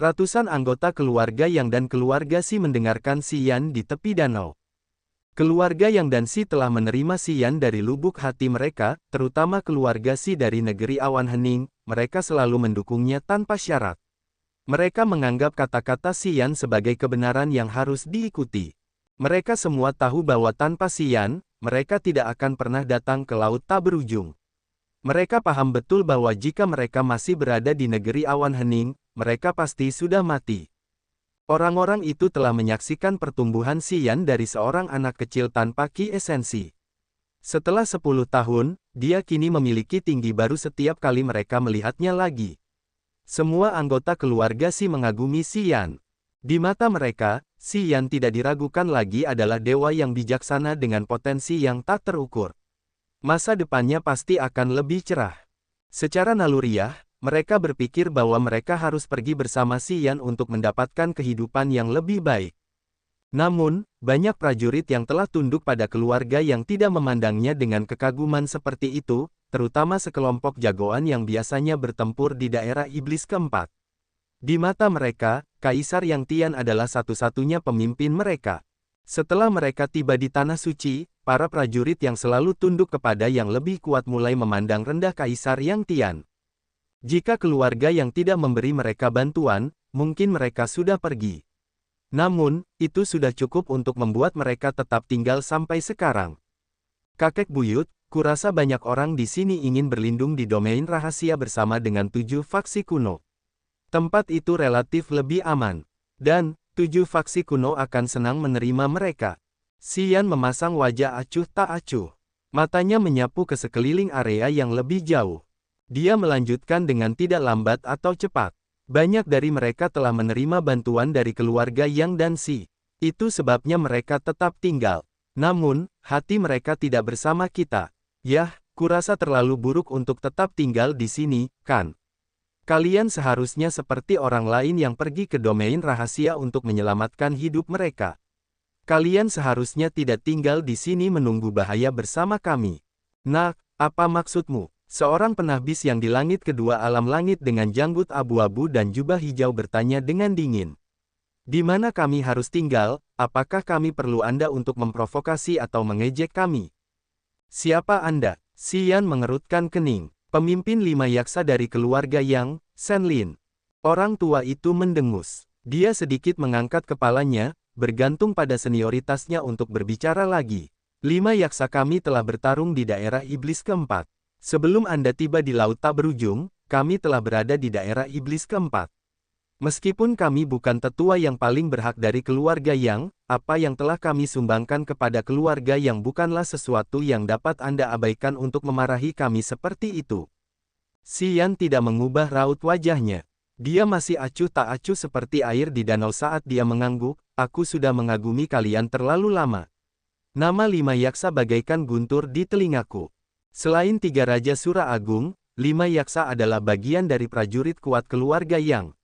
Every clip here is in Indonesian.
Ratusan anggota keluarga Yang dan keluarga Si mendengarkan Si Yan di tepi danau. Keluarga Yang dan Si telah menerima Si Yan dari lubuk hati mereka, terutama keluarga Si dari negeri awan hening, mereka selalu mendukungnya tanpa syarat. Mereka menganggap kata-kata Si Yan sebagai kebenaran yang harus diikuti. Mereka semua tahu bahwa tanpa Si Yan, mereka tidak akan pernah datang ke laut tak berujung. Mereka paham betul bahwa jika mereka masih berada di negeri awan hening, mereka pasti sudah mati. Orang-orang itu telah menyaksikan pertumbuhan Si Yan dari seorang anak kecil tanpa ki esensi. Setelah 10 tahun, dia kini memiliki tinggi baru setiap kali mereka melihatnya lagi. Semua anggota keluarga Si mengagumi Si Yan. Di mata mereka, Si Yan tidak diragukan lagi adalah dewa yang bijaksana dengan potensi yang tak terukur. Masa depannya pasti akan lebih cerah. Secara naluriah, mereka berpikir bahwa mereka harus pergi bersama Si Yan untuk mendapatkan kehidupan yang lebih baik. Namun, banyak prajurit yang telah tunduk pada keluarga yang tidak memandangnya dengan kekaguman seperti itu, terutama sekelompok jagoan yang biasanya bertempur di daerah iblis keempat. Di mata mereka, Kaisar Yang Tian adalah satu-satunya pemimpin mereka. Setelah mereka tiba di Tanah Suci, para prajurit yang selalu tunduk kepada yang lebih kuat mulai memandang rendah Kaisar Yang Tian. Jika keluarga yang tidak memberi mereka bantuan, mungkin mereka sudah pergi. Namun, itu sudah cukup untuk membuat mereka tetap tinggal sampai sekarang. Kakek buyut, kurasa banyak orang di sini ingin berlindung di domain rahasia bersama dengan 7 faksi kuno. Tempat itu relatif lebih aman. Dan, 7 faksi kuno akan senang menerima mereka. Si Yan memasang wajah acuh tak acuh. Matanya menyapu ke sekeliling area yang lebih jauh. Dia melanjutkan dengan tidak lambat atau cepat. Banyak dari mereka telah menerima bantuan dari keluarga Yang dan Si. Itu sebabnya mereka tetap tinggal. Namun, hati mereka tidak bersama kita. Yah, kurasa terlalu buruk untuk tetap tinggal di sini, kan? Kalian seharusnya seperti orang lain yang pergi ke domain rahasia untuk menyelamatkan hidup mereka. Kalian seharusnya tidak tinggal di sini menunggu bahaya bersama kami. Nah, apa maksudmu? Seorang penahbis yang di langit kedua alam langit dengan janggut abu-abu dan jubah hijau bertanya dengan dingin. Di mana kami harus tinggal? Apakah kami perlu Anda untuk memprovokasi atau mengejek kami? Siapa Anda? Si Yan mengerutkan kening. Pemimpin 5 yaksa dari keluarga Yang, Senlin. Orang tua itu mendengus. Dia sedikit mengangkat kepalanya, bergantung pada senioritasnya untuk berbicara lagi. 5 yaksa kami telah bertarung di daerah iblis keempat. Sebelum Anda tiba di laut tak berujung, kami telah berada di daerah iblis keempat. Meskipun kami bukan tetua yang paling berhak dari keluarga Yang, apa yang telah kami sumbangkan kepada keluarga Yang bukanlah sesuatu yang dapat Anda abaikan untuk memarahi kami seperti itu. Si Yan tidak mengubah raut wajahnya. Dia masih acuh tak acuh seperti air di danau saat dia mengangguk, aku sudah mengagumi kalian terlalu lama. Nama 5 yaksa bagaikan guntur di telingaku. Selain 3 Raja Sura Agung, 5 yaksa adalah bagian dari prajurit kuat keluarga Yang.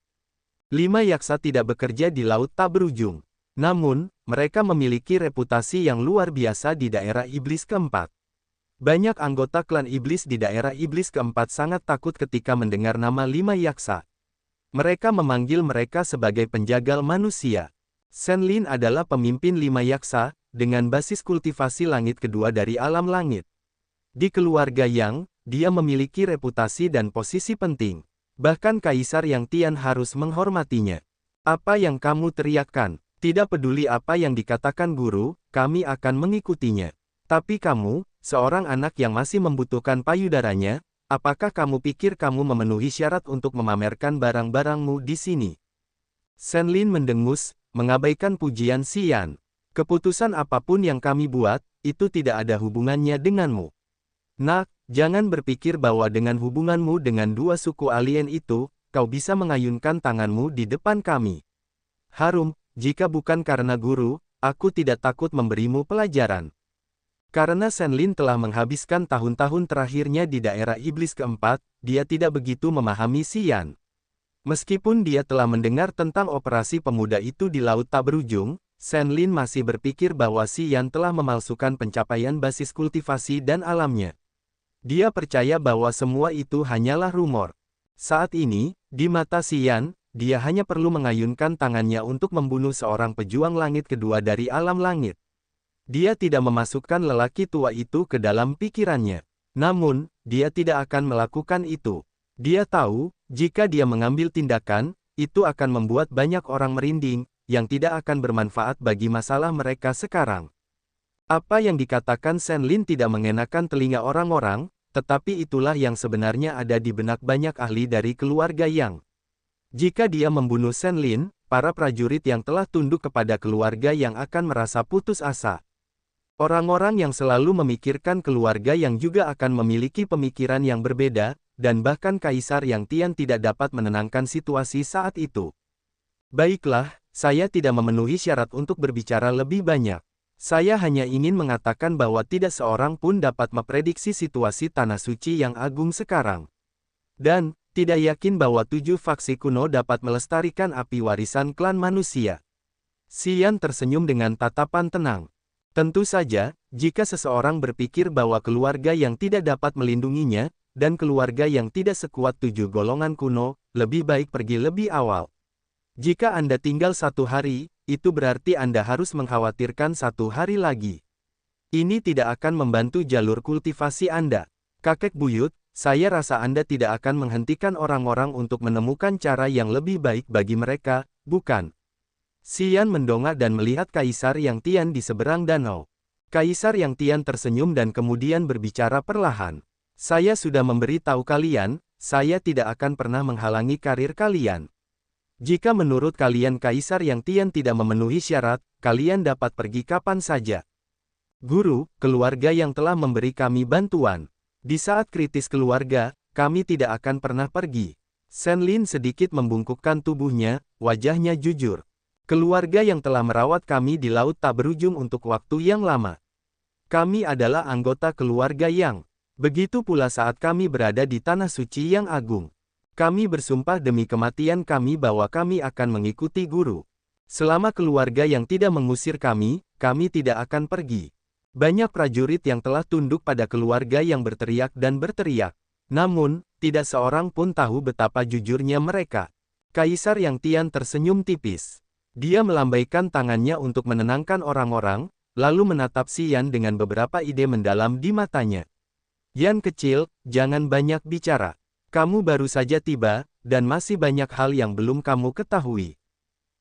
5 yaksa tidak bekerja di laut tak berujung. Namun, mereka memiliki reputasi yang luar biasa di daerah iblis keempat. Banyak anggota klan iblis di daerah iblis keempat sangat takut ketika mendengar nama 5 yaksa. Mereka memanggil mereka sebagai penjagal manusia. Senlin adalah pemimpin 5 yaksa, dengan basis kultivasi langit kedua dari alam langit. Di keluarga Yang, dia memiliki reputasi dan posisi penting. Bahkan Kaisar Yang Tian harus menghormatinya. Apa yang kamu teriakkan? Tidak peduli apa yang dikatakan guru, kami akan mengikutinya. Tapi kamu, seorang anak yang masih membutuhkan payudaranya, apakah kamu pikir kamu memenuhi syarat untuk memamerkan barang-barangmu di sini? Senlin mendengus, mengabaikan pujian Si Yan. Keputusan apapun yang kami buat, itu tidak ada hubungannya denganmu. Nak, jangan berpikir bahwa dengan hubunganmu dengan 2 suku alien itu, kau bisa mengayunkan tanganmu di depan kami. Harum, jika bukan karena guru, aku tidak takut memberimu pelajaran. Karena Senlin telah menghabiskan tahun-tahun terakhirnya di daerah iblis keempat, dia tidak begitu memahami Si Yan. Meskipun dia telah mendengar tentang operasi pemuda itu di laut tak berujung, Senlin masih berpikir bahwa Si Yan telah memalsukan pencapaian basis kultivasi dan alamnya. Dia percaya bahwa semua itu hanyalah rumor. Saat ini, di mata Si Yan, dia hanya perlu mengayunkan tangannya untuk membunuh seorang pejuang langit kedua dari alam langit. Dia tidak memasukkan lelaki tua itu ke dalam pikirannya. Namun, dia tidak akan melakukan itu. Dia tahu, jika dia mengambil tindakan, itu akan membuat banyak orang merinding, yang tidak akan bermanfaat bagi masalah mereka sekarang. Apa yang dikatakan Shenlin tidak mengenakan telinga orang-orang, tetapi itulah yang sebenarnya ada di benak banyak ahli dari keluarga Yang. Jika dia membunuh Shenlin, para prajurit yang telah tunduk kepada keluarga Yang akan merasa putus asa. Orang-orang yang selalu memikirkan keluarga Yang juga akan memiliki pemikiran yang berbeda, dan bahkan Kaisar Yang Tian tidak dapat menenangkan situasi saat itu. Baiklah, saya tidak memenuhi syarat untuk berbicara lebih banyak. Saya hanya ingin mengatakan bahwa tidak seorang pun dapat memprediksi situasi Tanah Suci yang agung sekarang. Dan, tidak yakin bahwa 7 faksi kuno dapat melestarikan api warisan klan manusia. Xian tersenyum dengan tatapan tenang. Tentu saja, jika seseorang berpikir bahwa keluarga yang tidak dapat melindunginya, dan keluarga yang tidak sekuat 7 golongan kuno, lebih baik pergi lebih awal. Jika Anda tinggal 1 hari, itu berarti Anda harus mengkhawatirkan 1 hari lagi. Ini tidak akan membantu jalur kultivasi Anda. Kakek buyut, saya rasa Anda tidak akan menghentikan orang-orang untuk menemukan cara yang lebih baik bagi mereka, bukan? Xian mendongak dan melihat Kaisar Yang Tian di seberang danau. Kaisar Yang Tian tersenyum dan kemudian berbicara perlahan. Saya sudah memberitahu kalian, saya tidak akan pernah menghalangi karir kalian. Jika menurut kalian Kaisar Yang Tian tidak memenuhi syarat, kalian dapat pergi kapan saja. Guru, keluarga yang telah memberi kami bantuan. Di saat kritis keluarga, kami tidak akan pernah pergi. Shenlin sedikit membungkukkan tubuhnya, wajahnya jujur. Keluarga yang telah merawat kami di laut tak berujung untuk waktu yang lama. Kami adalah anggota keluarga Yang. Begitu pula saat kami berada di Tanah Suci yang agung. Kami bersumpah demi kematian kami bahwa kami akan mengikuti guru. Selama keluarga yang tidak mengusir kami tidak akan pergi. Banyak prajurit yang telah tunduk pada keluarga yang berteriak dan berteriak. Namun, tidak seorang pun tahu betapa jujurnya mereka. Kaisar Yang Tian tersenyum tipis. Dia melambaikan tangannya untuk menenangkan orang-orang, lalu menatap Xian dengan beberapa ide mendalam di matanya. Yan kecil, jangan banyak bicara. Kamu baru saja tiba, dan masih banyak hal yang belum kamu ketahui.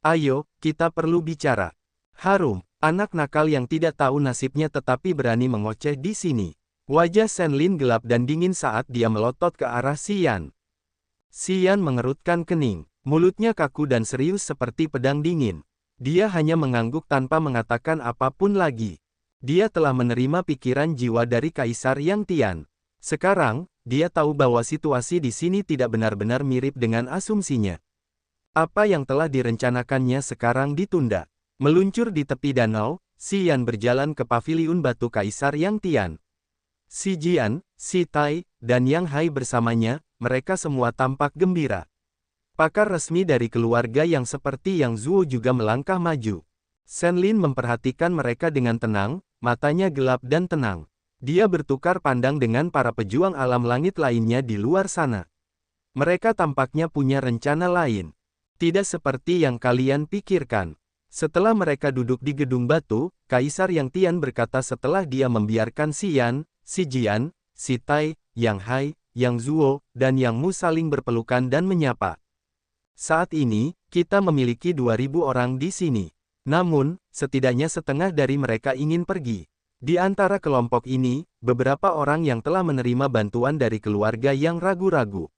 Ayo, kita perlu bicara. Harum, anak nakal yang tidak tahu nasibnya tetapi berani mengoceh di sini. Wajah Shenlin gelap dan dingin saat dia melotot ke arah Xian. Xian mengerutkan kening, mulutnya kaku dan serius seperti pedang dingin. Dia hanya mengangguk tanpa mengatakan apapun lagi. Dia telah menerima pikiran jiwa dari Kaisar Yang Tian. Sekarang, dia tahu bahwa situasi di sini tidak benar-benar mirip dengan asumsinya. Apa yang telah direncanakannya sekarang ditunda. Meluncur di tepi danau, Xian berjalan ke paviliun batu Kaisar Yang Tian. Si Jian, Si Tai, dan Yang Hai bersamanya, mereka semua tampak gembira. Pakar resmi dari keluarga yang seperti Yang Zuo juga melangkah maju. Shenlin memperhatikan mereka dengan tenang, matanya gelap dan tenang. Dia bertukar pandang dengan para pejuang alam langit lainnya di luar sana. Mereka tampaknya punya rencana lain. Tidak seperti yang kalian pikirkan. Setelah mereka duduk di gedung batu, Kaisar Yang Tian berkata setelah dia membiarkan Xian, Si Jian, Si Tai, Yang Hai, Yang Zuo, dan Yang Mu saling berpelukan dan menyapa. Saat ini, kita memiliki 2000 orang di sini. Namun, setidaknya setengah dari mereka ingin pergi. Di antara kelompok ini, beberapa orang yang telah menerima bantuan dari keluarga yang ragu-ragu.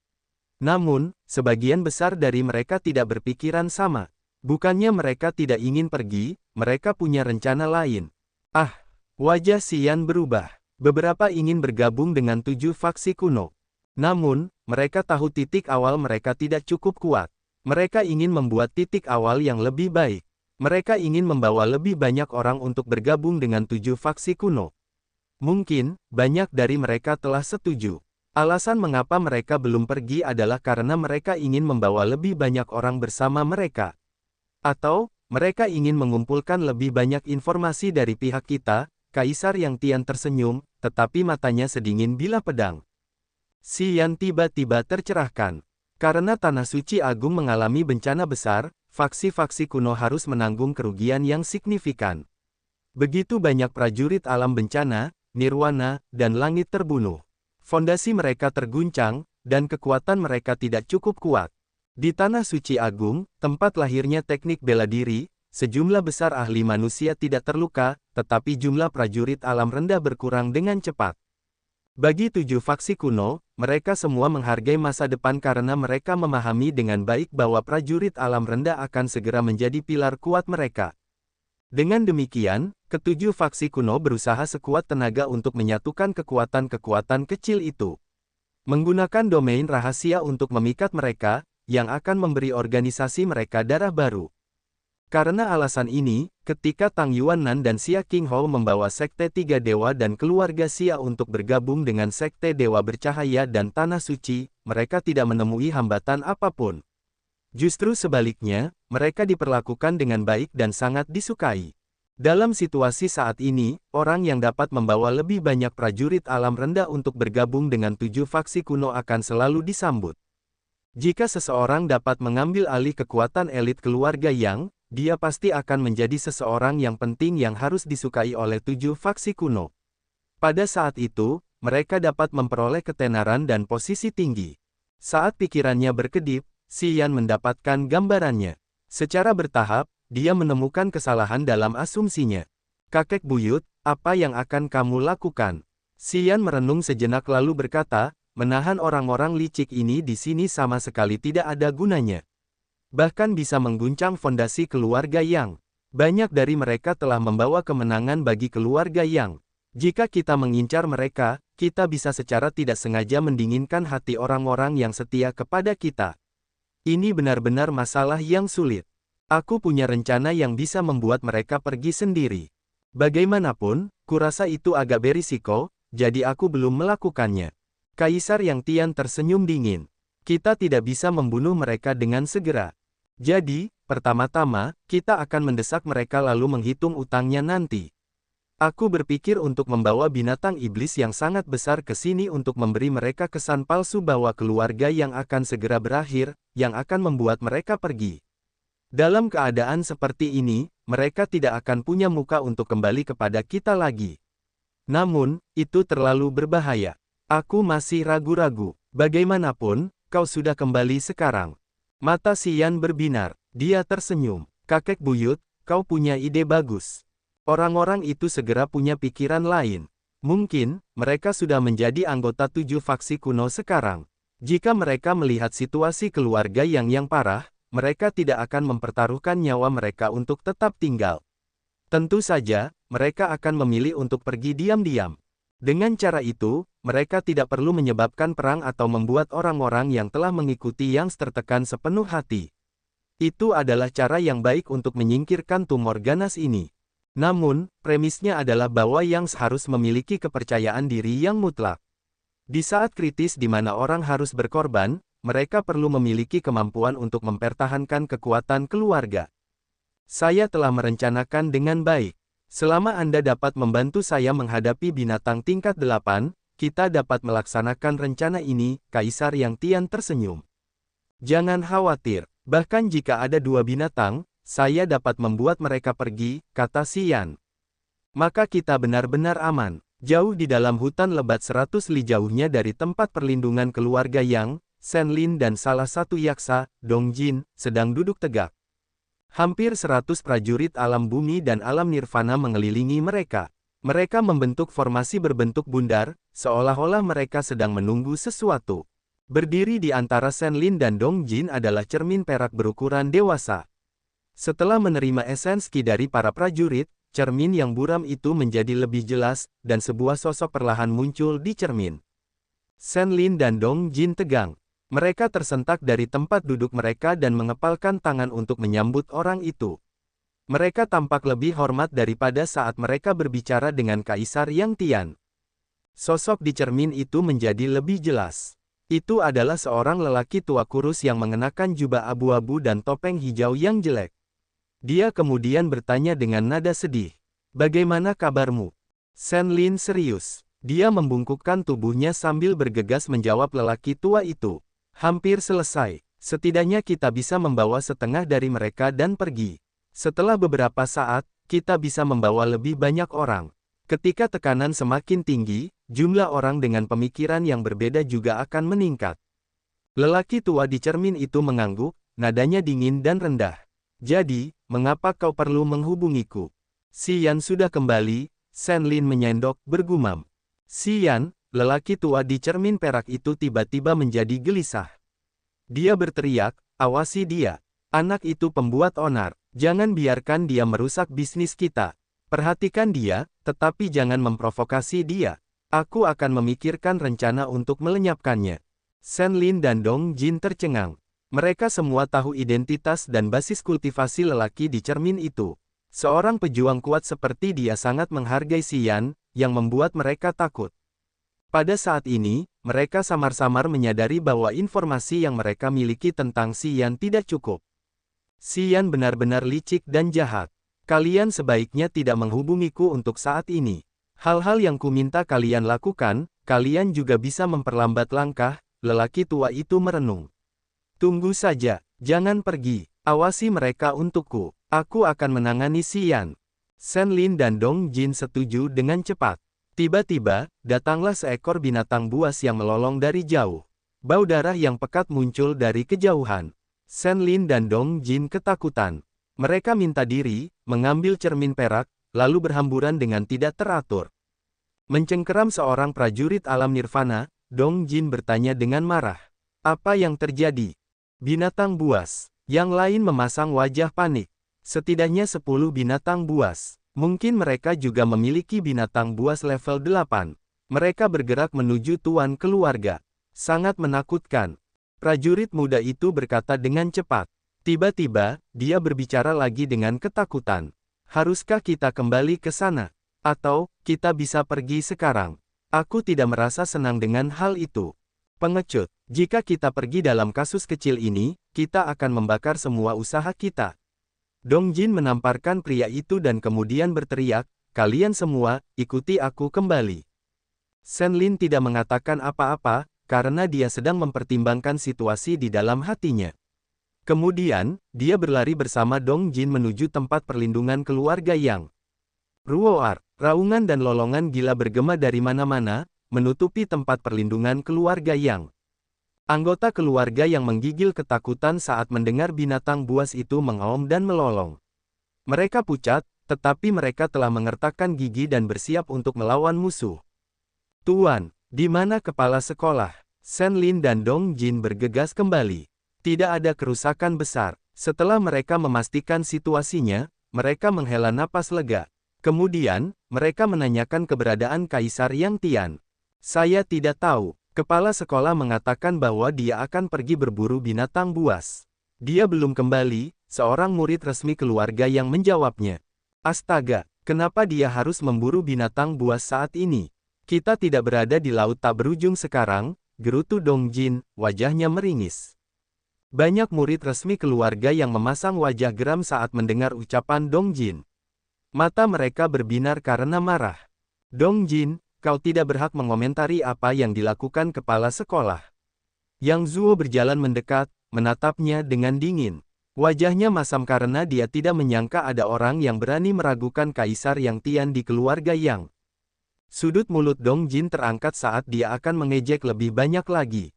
Namun, sebagian besar dari mereka tidak berpikiran sama. Bukannya mereka tidak ingin pergi, mereka punya rencana lain. Ah, wajah Xian berubah. Beberapa ingin bergabung dengan 7 faksi kuno. Namun, mereka tahu titik awal mereka tidak cukup kuat. Mereka ingin membuat titik awal yang lebih baik. Mereka ingin membawa lebih banyak orang untuk bergabung dengan 7 faksi kuno. Mungkin, banyak dari mereka telah setuju. Alasan mengapa mereka belum pergi adalah karena mereka ingin membawa lebih banyak orang bersama mereka. Atau, mereka ingin mengumpulkan lebih banyak informasi dari pihak kita. Kaisar Yang Tian tersenyum, tetapi matanya sedingin bilah pedang. Xian tiba-tiba tercerahkan. Karena Tanah Suci Agung mengalami bencana besar, faksi-faksi kuno harus menanggung kerugian yang signifikan. Begitu banyak prajurit alam bencana, nirwana, dan langit terbunuh. Fondasi mereka terguncang, dan kekuatan mereka tidak cukup kuat. Di Tanah Suci Agung, tempat lahirnya teknik bela diri, sejumlah besar ahli manusia tidak terluka, tetapi jumlah prajurit alam rendah berkurang dengan cepat. Bagi 7 faksi kuno, mereka semua menghargai masa depan karena mereka memahami dengan baik bahwa prajurit alam rendah akan segera menjadi pilar kuat mereka. Dengan demikian, ketujuh faksi kuno berusaha sekuat tenaga untuk menyatukan kekuatan-kekuatan kecil itu. Menggunakan domain rahasia untuk memikat mereka, yang akan memberi organisasi mereka darah baru. Karena alasan ini, ketika Tang Yuanan dan Xia Qinghou membawa Sekte Tiga Dewa dan keluarga Xia untuk bergabung dengan Sekte Dewa Bercahaya dan Tanah Suci, mereka tidak menemui hambatan apapun. Justru sebaliknya, mereka diperlakukan dengan baik dan sangat disukai. Dalam situasi saat ini, orang yang dapat membawa lebih banyak prajurit alam rendah untuk bergabung dengan 7 faksi kuno akan selalu disambut. Jika seseorang dapat mengambil alih kekuatan elit keluarga Yang, dia pasti akan menjadi seseorang yang penting yang harus disukai oleh 7 faksi kuno. Pada saat itu, mereka dapat memperoleh ketenaran dan posisi tinggi. Saat pikirannya berkedip, Xian mendapatkan gambarannya. Secara bertahap, dia menemukan kesalahan dalam asumsinya. Kakek buyut, apa yang akan kamu lakukan? Xian merenung sejenak lalu berkata, menahan orang-orang licik ini di sini sama sekali tidak ada gunanya. Bahkan bisa mengguncang fondasi keluarga Yang. Banyak dari mereka telah membawa kemenangan bagi keluarga Yang. Jika kita mengincar mereka, kita bisa secara tidak sengaja mendinginkan hati orang-orang yang setia kepada kita. Ini benar-benar masalah yang sulit. Aku punya rencana yang bisa membuat mereka pergi sendiri. Bagaimanapun, kurasa itu agak berisiko, jadi aku belum melakukannya. Kaisar Yang Tian tersenyum dingin. Kita tidak bisa membunuh mereka dengan segera. Jadi, pertama-tama, kita akan mendesak mereka lalu menghitung utangnya nanti. Aku berpikir untuk membawa binatang iblis yang sangat besar ke sini untuk memberi mereka kesan palsu bahwa keluarga yang akan segera berakhir, yang akan membuat mereka pergi. Dalam keadaan seperti ini, mereka tidak akan punya muka untuk kembali kepada kita lagi. Namun, itu terlalu berbahaya. Aku masih ragu-ragu. Bagaimanapun, kau sudah kembali sekarang. Mata Xian berbinar. Dia tersenyum. Kakek buyut, kau punya ide bagus. Orang-orang itu segera punya pikiran lain. Mungkin, mereka sudah menjadi anggota 7 faksi kuno sekarang. Jika mereka melihat situasi keluarga yang parah, mereka tidak akan mempertaruhkan nyawa mereka untuk tetap tinggal. Tentu saja, mereka akan memilih untuk pergi diam-diam. Dengan cara itu, mereka tidak perlu menyebabkan perang atau membuat orang-orang yang telah mengikuti Yang tertekan sepenuh hati. Itu adalah cara yang baik untuk menyingkirkan tumor ganas ini. Namun, premisnya adalah bahwa Yang harus memiliki kepercayaan diri yang mutlak. Di saat kritis di mana orang harus berkorban, mereka perlu memiliki kemampuan untuk mempertahankan kekuatan keluarga. Saya telah merencanakan dengan baik. Selama Anda dapat membantu saya menghadapi binatang tingkat 8, kita dapat melaksanakan rencana ini, Kaisar Yang Tian tersenyum. Jangan khawatir, bahkan jika ada 2 binatang, saya dapat membuat mereka pergi, kata Xian. Maka kita benar-benar aman. Jauh di dalam hutan lebat 100 li jauhnya dari tempat perlindungan keluarga Yang, Shen Lin dan salah satu yaksa, Dong Jin, sedang duduk tegak. Hampir 100 prajurit alam bumi dan alam nirvana mengelilingi mereka. Mereka membentuk formasi berbentuk bundar, seolah-olah mereka sedang menunggu sesuatu. Berdiri di antara Shen Lin dan Dong Jin adalah cermin perak berukuran dewasa. Setelah menerima esensi dari para prajurit, cermin yang buram itu menjadi lebih jelas, dan sebuah sosok perlahan muncul di cermin. Shen Lin dan Dong Jin tegang. Mereka tersentak dari tempat duduk mereka dan mengepalkan tangan untuk menyambut orang itu. Mereka tampak lebih hormat daripada saat mereka berbicara dengan Kaisar Yang Tian. Sosok di cermin itu menjadi lebih jelas. Itu adalah seorang lelaki tua kurus yang mengenakan jubah abu-abu dan topeng hijau yang jelek. Dia kemudian bertanya dengan nada sedih. Bagaimana kabarmu? Shen Lin serius. Dia membungkukkan tubuhnya sambil bergegas menjawab lelaki tua itu. Hampir selesai. Setidaknya kita bisa membawa setengah dari mereka dan pergi. Setelah beberapa saat, kita bisa membawa lebih banyak orang. Ketika tekanan semakin tinggi, jumlah orang dengan pemikiran yang berbeda juga akan meningkat. Lelaki tua di cermin itu mengangguk, nadanya dingin dan rendah. Jadi, mengapa kau perlu menghubungiku? Si Yan sudah kembali, Shen Lin menyendok, bergumam. Si Yan, lelaki tua di cermin perak itu tiba-tiba menjadi gelisah. Dia berteriak, awasi dia. Anak itu pembuat onar. Jangan biarkan dia merusak bisnis kita. Perhatikan dia, tetapi jangan memprovokasi dia. Aku akan memikirkan rencana untuk melenyapkannya. Shen Lin dan Dong Jin tercengang. Mereka semua tahu identitas dan basis kultivasi lelaki di cermin itu. Seorang pejuang kuat seperti dia sangat menghargai Si Yan, yang membuat mereka takut. Pada saat ini, mereka samar-samar menyadari bahwa informasi yang mereka miliki tentang Si Yan tidak cukup. Si Yan benar-benar licik dan jahat. Kalian sebaiknya tidak menghubungiku untuk saat ini. Hal-hal yang kuminta kalian lakukan, kalian juga bisa memperlambat langkah, lelaki tua itu merenung. Tunggu saja, jangan pergi, awasi mereka untukku. Aku akan menangani Si Yan. Shen Lin dan Dong Jin setuju dengan cepat. Tiba-tiba, datanglah seekor binatang buas yang melolong dari jauh. Bau darah yang pekat muncul dari kejauhan. Shen Lin dan Dong Jin ketakutan. Mereka minta diri, mengambil cermin perak, lalu berhamburan dengan tidak teratur. Mencengkeram seorang prajurit alam nirvana, Dong Jin bertanya dengan marah. Apa yang terjadi? Binatang buas. Yang lain memasang wajah panik. Setidaknya 10 binatang buas. Mungkin mereka juga memiliki binatang buas level 8. Mereka bergerak menuju tuan keluarga. Sangat menakutkan. Prajurit muda itu berkata dengan cepat. Tiba-tiba, dia berbicara lagi dengan ketakutan. Haruskah kita kembali ke sana? Atau, kita bisa pergi sekarang? Aku tidak merasa senang dengan hal itu. Pengecut, jika kita pergi dalam kasus kecil ini, kita akan membakar semua usaha kita. Dong Jin menamparkan pria itu dan kemudian berteriak, kalian semua, ikuti aku kembali. Shen Lin tidak mengatakan apa-apa, karena dia sedang mempertimbangkan situasi di dalam hatinya. Kemudian, dia berlari bersama Dong Jin menuju tempat perlindungan keluarga Yang. Ruoar, raungan dan lolongan gila bergema dari mana-mana, menutupi tempat perlindungan keluarga Yang. Anggota keluarga yang menggigil ketakutan saat mendengar binatang buas itu mengaum dan melolong. Mereka pucat, tetapi mereka telah mengertakkan gigi dan bersiap untuk melawan musuh. Tuan, di mana kepala sekolah? Shen Lin dan Dong Jin bergegas kembali. Tidak ada kerusakan besar. Setelah mereka memastikan situasinya, mereka menghela napas lega. Kemudian, mereka menanyakan keberadaan Kaisar Yang Tian. Saya tidak tahu. Kepala sekolah mengatakan bahwa dia akan pergi berburu binatang buas. Dia belum kembali, seorang murid resmi keluarga yang menjawabnya. Astaga, kenapa dia harus memburu binatang buas saat ini? Kita tidak berada di laut tak berujung sekarang, gerutu Dong Jin, wajahnya meringis. Banyak murid resmi keluarga yang memasang wajah geram saat mendengar ucapan Dong Jin. Mata mereka berbinar karena marah. Dong Jin, kau tidak berhak mengomentari apa yang dilakukan kepala sekolah. Yang Zuo berjalan mendekat, menatapnya dengan dingin. Wajahnya masam karena dia tidak menyangka ada orang yang berani meragukan Kaisar Yang Tian di keluarga Yang. Sudut mulut Dong Jin terangkat saat dia akan mengejek lebih banyak lagi.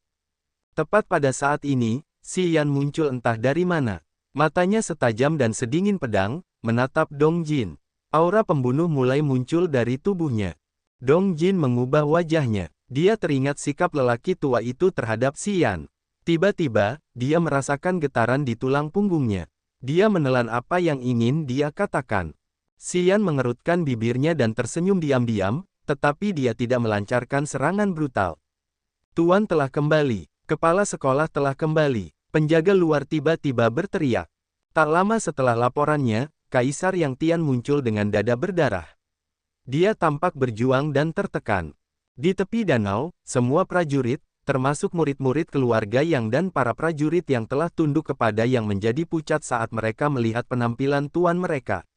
Tepat pada saat ini, Si Yan muncul entah dari mana. Matanya setajam dan sedingin pedang, menatap Dong Jin. Aura pembunuh mulai muncul dari tubuhnya. Dong Jin mengubah wajahnya. Dia teringat sikap lelaki tua itu terhadap Si Yan. Tiba-tiba, dia merasakan getaran di tulang punggungnya. Dia menelan apa yang ingin dia katakan. Si Yan mengerutkan bibirnya dan tersenyum diam-diam, tetapi dia tidak melancarkan serangan brutal. Tuan telah kembali. Kepala sekolah telah kembali. Penjaga luar tiba-tiba berteriak. Tak lama setelah laporannya, Kaisar Yang Tian muncul dengan dada berdarah. Dia tampak berjuang dan tertekan. Di tepi danau, semua prajurit, termasuk murid-murid keluarga Yang dan para prajurit yang telah tunduk kepada Yang menjadi pucat saat mereka melihat penampilan tuan mereka.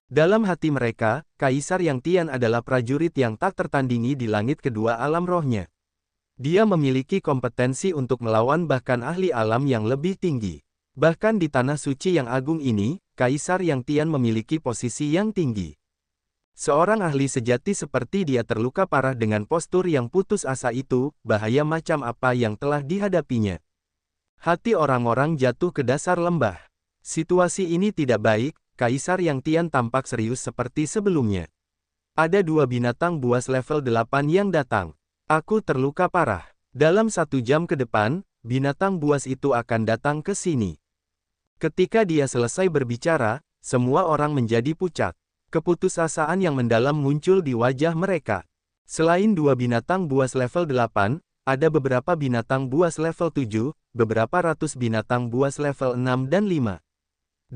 Dalam hati mereka, Kaisar Yang Tian adalah prajurit yang tak tertandingi di langit kedua alam rohnya. Dia memiliki kompetensi untuk melawan bahkan ahli alam yang lebih tinggi. Bahkan di tanah suci yang agung ini, Kaisar Yang Tian memiliki posisi yang tinggi. Seorang ahli sejati seperti dia terluka parah dengan postur yang putus asa itu, bahaya macam apa yang telah dihadapinya. Hati orang-orang jatuh ke dasar lembah. Situasi ini tidak baik, Kaisar Yang Tian tampak serius seperti sebelumnya. Ada 2 binatang buas level 8 yang datang. Aku terluka parah. Dalam 1 jam ke depan, binatang buas itu akan datang ke sini. Ketika dia selesai berbicara, semua orang menjadi pucat. Keputusasaan yang mendalam muncul di wajah mereka. Selain 2 binatang buas level 8, ada beberapa binatang buas level 7, beberapa ratus binatang buas level 6 dan 5.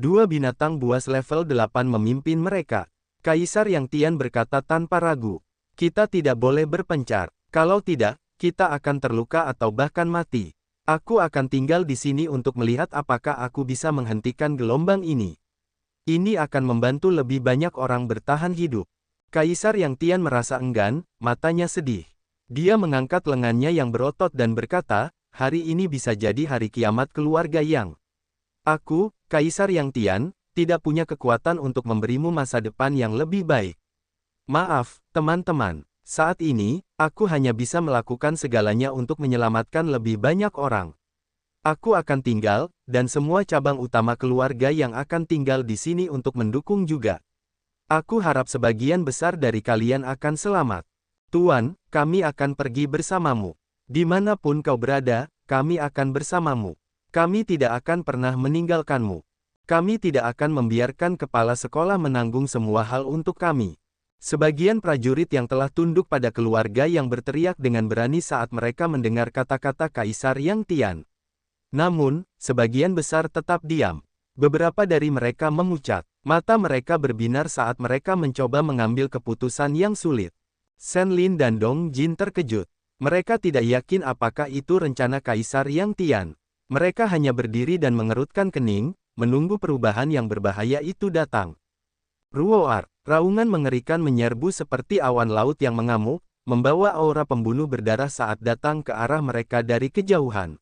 2 binatang buas level 8 memimpin mereka. Kaisar Yang Tian berkata tanpa ragu, "Kita tidak boleh berpencar. Kalau tidak, kita akan terluka atau bahkan mati. Aku akan tinggal di sini untuk melihat apakah aku bisa menghentikan gelombang ini. Ini akan membantu lebih banyak orang bertahan hidup." Kaisar Yang Tian merasa enggan, matanya sedih. Dia mengangkat lengannya yang berotot dan berkata, "Hari ini bisa jadi hari kiamat keluarga Yang. Aku, Kaisar Yang Tian, tidak punya kekuatan untuk memberimu masa depan yang lebih baik. Maaf, teman-teman. Saat ini, aku hanya bisa melakukan segalanya untuk menyelamatkan lebih banyak orang. Aku akan tinggal, dan semua cabang utama keluarga yang akan tinggal di sini untuk mendukung juga. Aku harap sebagian besar dari kalian akan selamat. Tuan, kami akan pergi bersamamu. Dimanapun kau berada, kami akan bersamamu. Kami tidak akan pernah meninggalkanmu. Kami tidak akan membiarkan kepala sekolah menanggung semua hal untuk kami." Sebagian prajurit yang telah tunduk pada keluarga yang berteriak dengan berani saat mereka mendengar kata-kata Kaisar Yang Tian. Namun, sebagian besar tetap diam. Beberapa dari mereka memucat. Mata mereka berbinar saat mereka mencoba mengambil keputusan yang sulit. Shen Lin dan Dong Jin terkejut. Mereka tidak yakin apakah itu rencana Kaisar Yang Tian. Mereka hanya berdiri dan mengerutkan kening, menunggu perubahan yang berbahaya itu datang. Ruoar, raungan mengerikan menyerbu seperti awan laut yang mengamuk, membawa aura pembunuh berdarah saat datang ke arah mereka dari kejauhan.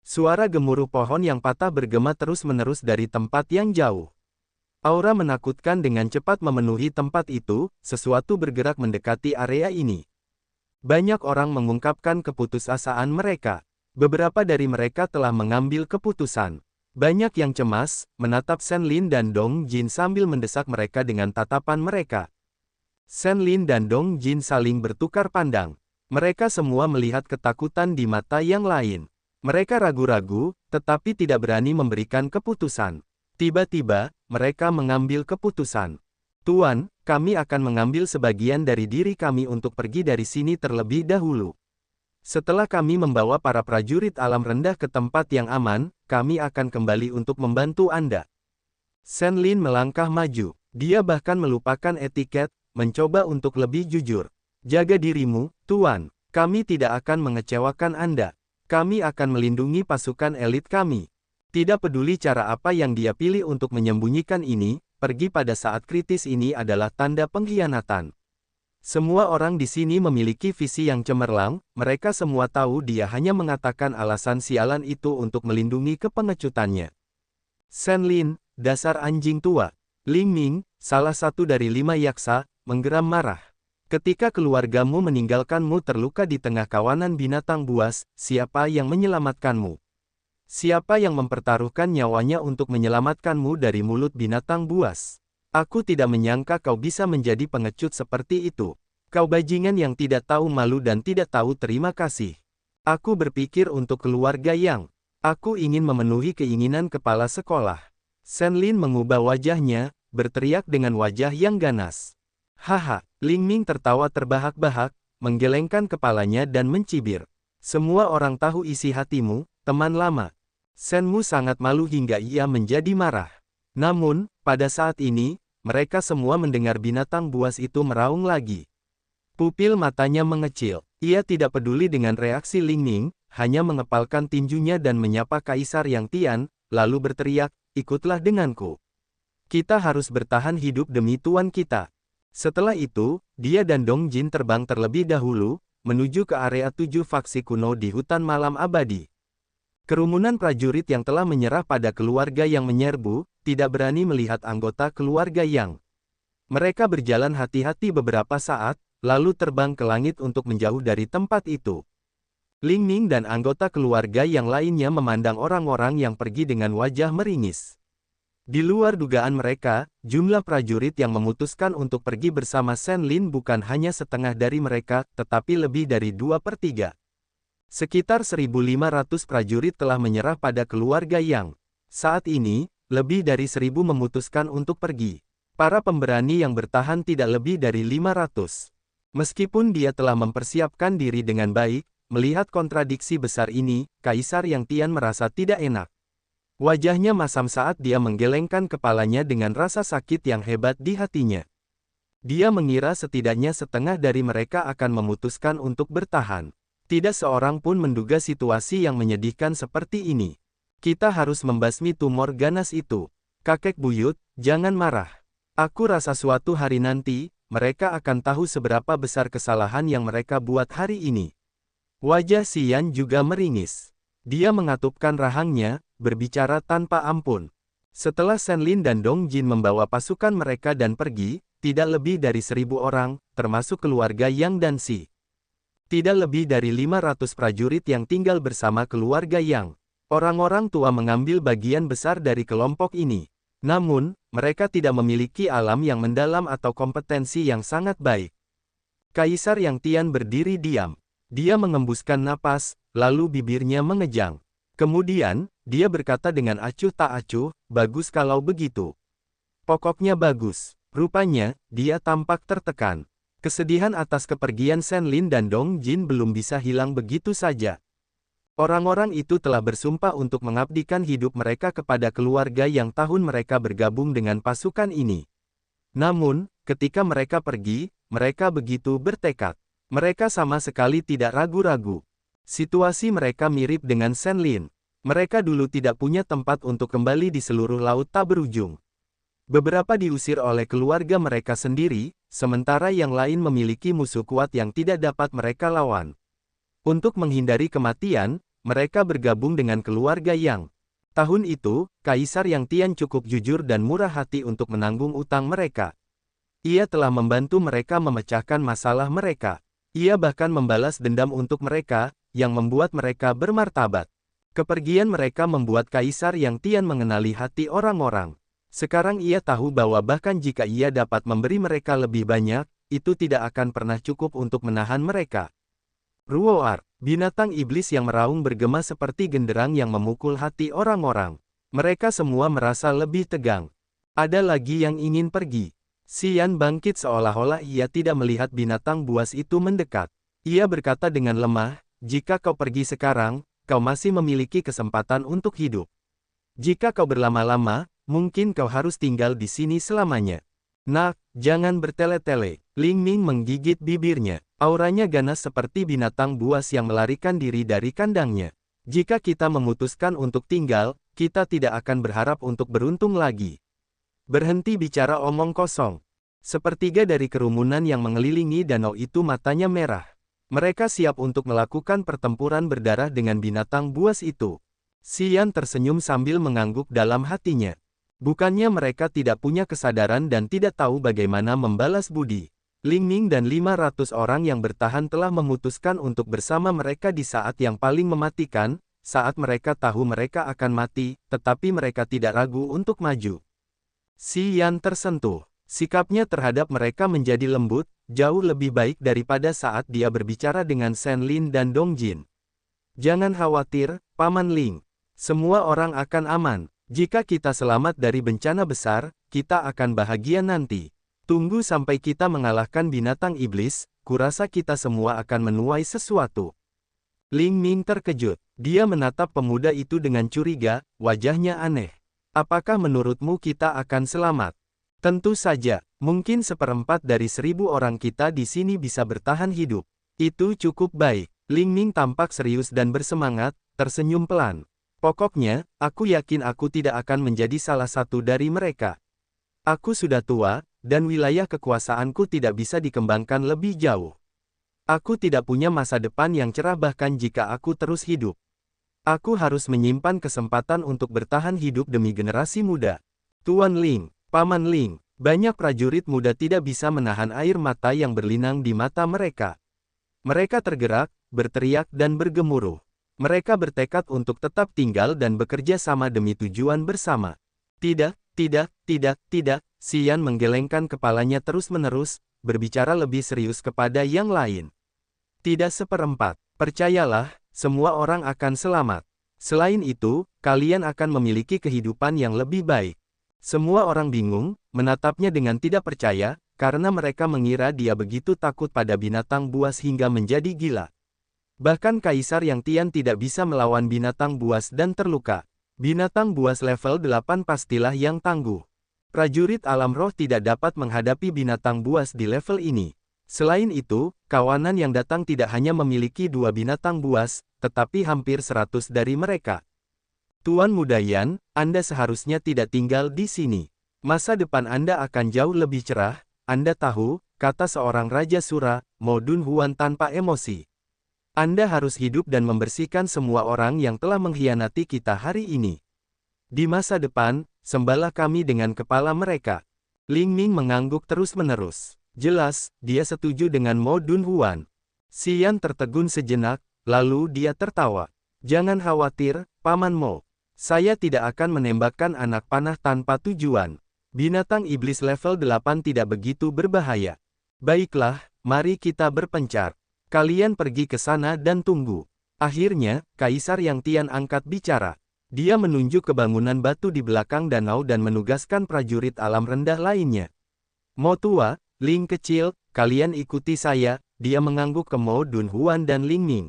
Suara gemuruh pohon yang patah bergema terus-menerus dari tempat yang jauh. Aura menakutkan dengan cepat memenuhi tempat itu, sesuatu bergerak mendekati area ini. Banyak orang mengungkapkan keputusasaan mereka. Beberapa dari mereka telah mengambil keputusan. Banyak yang cemas, menatap Shen Lin dan Dong Jin sambil mendesak mereka dengan tatapan mereka. Shen Lin dan Dong Jin saling bertukar pandang. Mereka semua melihat ketakutan di mata yang lain. Mereka ragu-ragu, tetapi tidak berani memberikan keputusan. Tiba-tiba, mereka mengambil keputusan. "Tuan, kami akan mengambil sebagian dari diri kami untuk pergi dari sini terlebih dahulu. Setelah kami membawa para prajurit alam rendah ke tempat yang aman, kami akan kembali untuk membantu Anda." Shen Lin melangkah maju. Dia bahkan melupakan etiket, mencoba untuk lebih jujur. "Jaga dirimu, Tuan. Kami tidak akan mengecewakan Anda. Kami akan melindungi pasukan elit kami." Tidak peduli cara apa yang dia pilih untuk menyembunyikan ini, pergi pada saat kritis ini adalah tanda pengkhianatan. Semua orang di sini memiliki visi yang cemerlang, mereka semua tahu dia hanya mengatakan alasan sialan itu untuk melindungi kepengecutannya. Shen Lin, dasar anjing tua. Ling Ming, salah satu dari 5 yaksa, menggeram marah. "Ketika keluargamu meninggalkanmu terluka di tengah kawanan binatang buas, siapa yang menyelamatkanmu? Siapa yang mempertaruhkan nyawanya untuk menyelamatkanmu dari mulut binatang buas? Aku tidak menyangka kau bisa menjadi pengecut seperti itu. Kau bajingan yang tidak tahu malu dan tidak tahu terima kasih. Aku berpikir untuk keluarga Yang. Aku ingin memenuhi keinginan kepala sekolah." Shen Lin mengubah wajahnya, berteriak dengan wajah yang ganas. "Haha," Ling Ming tertawa terbahak-bahak, menggelengkan kepalanya dan mencibir. "Semua orang tahu isi hatimu, teman lama." Shenmu sangat malu hingga ia menjadi marah. Namun, pada saat ini, mereka semua mendengar binatang buas itu meraung lagi. Pupil matanya mengecil. Ia tidak peduli dengan reaksi Ling Ming, hanya mengepalkan tinjunya dan menyapa Kaisar Yang Tian, lalu berteriak, "Ikutlah denganku. Kita harus bertahan hidup demi tuan kita." Setelah itu, dia dan Dong Jin terbang terlebih dahulu, menuju ke area 7 faksi kuno di hutan malam abadi. Kerumunan prajurit yang telah menyerah pada keluarga yang menyerbu, tidak berani melihat anggota keluarga yang. Mereka berjalan hati-hati beberapa saat, lalu terbang ke langit untuk menjauh dari tempat itu. Ling Ning dan anggota keluarga yang lainnya memandang orang-orang yang pergi dengan wajah meringis. Di luar dugaan mereka, jumlah prajurit yang memutuskan untuk pergi bersama Shen Lin bukan hanya setengah dari mereka, tetapi lebih dari 2/3. Sekitar 1.500 prajurit telah menyerah pada keluarga yang. Saat ini, lebih dari 1.000 memutuskan untuk pergi. Para pemberani yang bertahan tidak lebih dari 500. Meskipun dia telah mempersiapkan diri dengan baik, melihat kontradiksi besar ini, Kaisar Yang Tian merasa tidak enak. Wajahnya masam saat dia menggelengkan kepalanya dengan rasa sakit yang hebat di hatinya. Dia mengira setidaknya setengah dari mereka akan memutuskan untuk bertahan. Tidak seorang pun menduga situasi yang menyedihkan seperti ini. Kita harus membasmi tumor ganas itu. Kakek buyut, jangan marah. Aku rasa suatu hari nanti, mereka akan tahu seberapa besar kesalahan yang mereka buat hari ini. Wajah Xian juga meringis. Dia mengatupkan rahangnya, berbicara tanpa ampun. Setelah Shen Lin dan Dong Jin membawa pasukan mereka dan pergi, tidak lebih dari 1.000 orang, termasuk keluarga Yang dan Xi. Tidak lebih dari 500 prajurit yang tinggal bersama keluarga Yang. Orang-orang tua mengambil bagian besar dari kelompok ini. Namun, mereka tidak memiliki alam yang mendalam atau kompetensi yang sangat baik. Kaisar Yang Tian berdiri diam. Dia mengembuskan napas, lalu bibirnya mengejang. Kemudian, dia berkata dengan acuh tak acuh, bagus kalau begitu. Pokoknya bagus. Rupanya, dia tampak tertekan. Kesedihan atas kepergian Shen Lin dan Dong Jin belum bisa hilang begitu saja. Orang-orang itu telah bersumpah untuk mengabdikan hidup mereka kepada keluarga yang tahun mereka bergabung dengan pasukan ini. Namun, ketika mereka pergi, mereka begitu bertekad. Mereka sama sekali tidak ragu-ragu. Situasi mereka mirip dengan Shen Lin. Mereka dulu tidak punya tempat untuk kembali di seluruh laut tak berujung. Beberapa diusir oleh keluarga mereka sendiri, sementara yang lain memiliki musuh kuat yang tidak dapat mereka lawan. Untuk menghindari kematian, mereka bergabung dengan keluarga Yang. Tahun itu, Kaisar Yang Tian cukup jujur dan murah hati untuk menanggung utang mereka. Ia telah membantu mereka memecahkan masalah mereka. Ia bahkan membalas dendam untuk mereka, yang membuat mereka bermartabat. Kepergian mereka membuat Kaisar Yang Tian mengenali hati orang-orang. Sekarang ia tahu bahwa bahkan jika ia dapat memberi mereka lebih banyak, itu tidak akan pernah cukup untuk menahan mereka. Ruoar, binatang iblis yang meraung bergema seperti genderang yang memukul hati orang-orang. Mereka semua merasa lebih tegang. Ada lagi yang ingin pergi. Xian bangkit seolah-olah ia tidak melihat binatang buas itu mendekat. Ia berkata dengan lemah, jika kau pergi sekarang, kau masih memiliki kesempatan untuk hidup. Jika kau berlama-lama, mungkin kau harus tinggal di sini selamanya. Nak, jangan bertele-tele. Ling Ning menggigit bibirnya. Auranya ganas seperti binatang buas yang melarikan diri dari kandangnya. Jika kita memutuskan untuk tinggal, kita tidak akan berharap untuk beruntung lagi. Berhenti bicara omong kosong. Sepertiga dari kerumunan yang mengelilingi danau itu matanya merah. Mereka siap untuk melakukan pertempuran berdarah dengan binatang buas itu. Xian tersenyum sambil mengangguk dalam hatinya. Bukannya mereka tidak punya kesadaran dan tidak tahu bagaimana membalas budi. Ling Ning dan 500 orang yang bertahan telah memutuskan untuk bersama mereka di saat yang paling mematikan, saat mereka tahu mereka akan mati, tetapi mereka tidak ragu untuk maju. Xian tersentuh. Sikapnya terhadap mereka menjadi lembut, jauh lebih baik daripada saat dia berbicara dengan Shen Lin dan Dong Jin. Jangan khawatir, Paman Ling. Semua orang akan aman. Jika kita selamat dari bencana besar, kita akan bahagia nanti. Tunggu sampai kita mengalahkan binatang iblis, kurasa kita semua akan menuai sesuatu. Ling Ning terkejut. Dia menatap pemuda itu dengan curiga, wajahnya aneh. Apakah menurutmu kita akan selamat? Tentu saja, mungkin 1/4 dari 1.000 orang kita di sini bisa bertahan hidup. Itu cukup baik. Ling Ning tampak serius dan bersemangat, tersenyum pelan. Pokoknya, aku yakin aku tidak akan menjadi salah satu dari mereka. Aku sudah tua, dan wilayah kekuasaanku tidak bisa dikembangkan lebih jauh. Aku tidak punya masa depan yang cerah bahkan jika aku terus hidup. Aku harus menyimpan kesempatan untuk bertahan hidup demi generasi muda. Tuan Ling, Paman Ling, banyak prajurit muda tidak bisa menahan air mata yang berlinang di mata mereka. Mereka tergerak, berteriak dan bergemuruh. Mereka bertekad untuk tetap tinggal dan bekerja sama demi tujuan bersama. Tidak, tidak, tidak, tidak, Xian menggelengkan kepalanya terus-menerus, berbicara lebih serius kepada yang lain. Tidak seperempat. Percayalah, semua orang akan selamat. Selain itu, kalian akan memiliki kehidupan yang lebih baik. Semua orang bingung, menatapnya dengan tidak percaya, karena mereka mengira dia begitu takut pada binatang buas hingga menjadi gila. Bahkan Kaisar Yang Tian tidak bisa melawan binatang buas dan terluka. Binatang buas level 8 pastilah yang tangguh. Prajurit alam roh tidak dapat menghadapi binatang buas di level ini. Selain itu, kawanan yang datang tidak hanya memiliki 2 binatang buas, tetapi hampir 100 dari mereka. Tuan Muda Yan, Anda seharusnya tidak tinggal di sini. Masa depan Anda akan jauh lebih cerah, Anda tahu, kata seorang Raja Sura, Mo Dunhuan tanpa emosi. Anda harus hidup dan membersihkan semua orang yang telah mengkhianati kita hari ini. Di masa depan, sembahlah kami dengan kepala mereka. Ling Ning mengangguk terus-menerus. Jelas, dia setuju dengan Mo Dunhuan. Xian tertegun sejenak, lalu dia tertawa. Jangan khawatir, Paman Mo. Saya tidak akan menembakkan anak panah tanpa tujuan. Binatang iblis level 8 tidak begitu berbahaya. Baiklah, mari kita berpencar. Kalian pergi ke sana dan tunggu. Akhirnya, Kaisar Yang Tian angkat bicara. Dia menunjuk ke bangunan batu di belakang danau dan menugaskan prajurit alam rendah lainnya. Mo tua, Ling kecil, kalian ikuti saya, dia mengangguk ke Mo Dunhuan dan Ling Ning.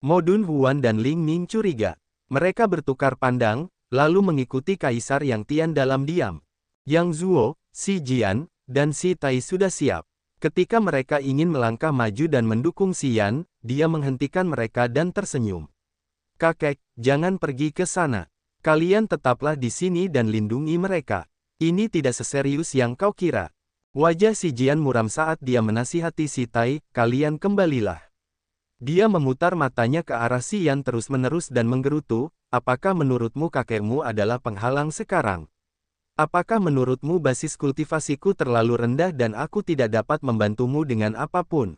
Mo Dunhuan dan Ling Ning curiga. Mereka bertukar pandang, lalu mengikuti Kaisar Yang Tian dalam diam. Yang Zuo, Si Jian, dan Si Tai sudah siap. Ketika mereka ingin melangkah maju dan mendukung Xian, dia menghentikan mereka dan tersenyum. Kakek, jangan pergi ke sana. Kalian tetaplah di sini dan lindungi mereka. Ini tidak seserius yang kau kira. Wajah Si Jian muram saat dia menasihati Si Tai, kalian kembalilah. Dia memutar matanya ke arah Xian terus-menerus dan menggerutu, apakah menurutmu kakekmu adalah penghalang sekarang? Apakah menurutmu basis kultivasiku terlalu rendah dan aku tidak dapat membantumu dengan apapun?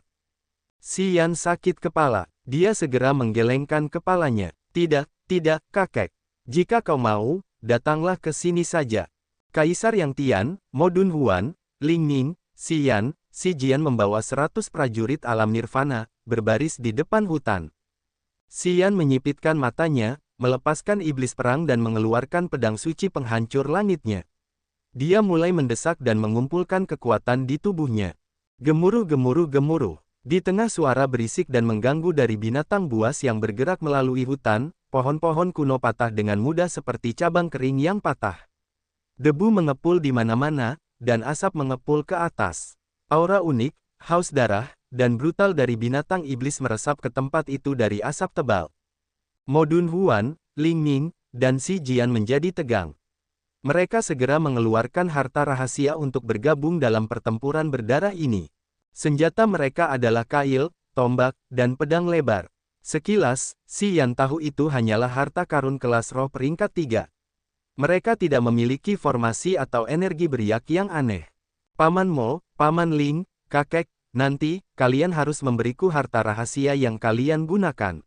Xian sakit kepala. Dia segera menggelengkan kepalanya. Tidak, tidak, kakek. Jika kau mau, datanglah ke sini saja. Kaisar Yang Tian, Mo Dunhuan, Ling Ning, Xian, Si Jian membawa 100 prajurit alam nirvana, berbaris di depan hutan. Xian menyipitkan matanya, melepaskan iblis perang dan mengeluarkan pedang suci penghancur langitnya. Dia mulai mendesak dan mengumpulkan kekuatan di tubuhnya. Gemuruh-gemuruh-gemuruh. Di tengah suara berisik dan mengganggu dari binatang buas yang bergerak melalui hutan, pohon-pohon kuno patah dengan mudah seperti cabang kering yang patah. Debu mengepul di mana-mana, dan asap mengepul ke atas. Aura unik, haus darah, dan brutal dari binatang iblis meresap ke tempat itu dari asap tebal. Mo Dunhuan, Ling Ning, dan Si Jian menjadi tegang. Mereka segera mengeluarkan harta rahasia untuk bergabung dalam pertempuran berdarah ini. Senjata mereka adalah kail, tombak, dan pedang lebar. Sekilas, Xian tahu itu hanyalah harta karun kelas roh peringkat 3. Mereka tidak memiliki formasi atau energi beriak yang aneh. Paman Mo, Paman Ling, kakek, nanti, kalian harus memberiku harta rahasia yang kalian gunakan.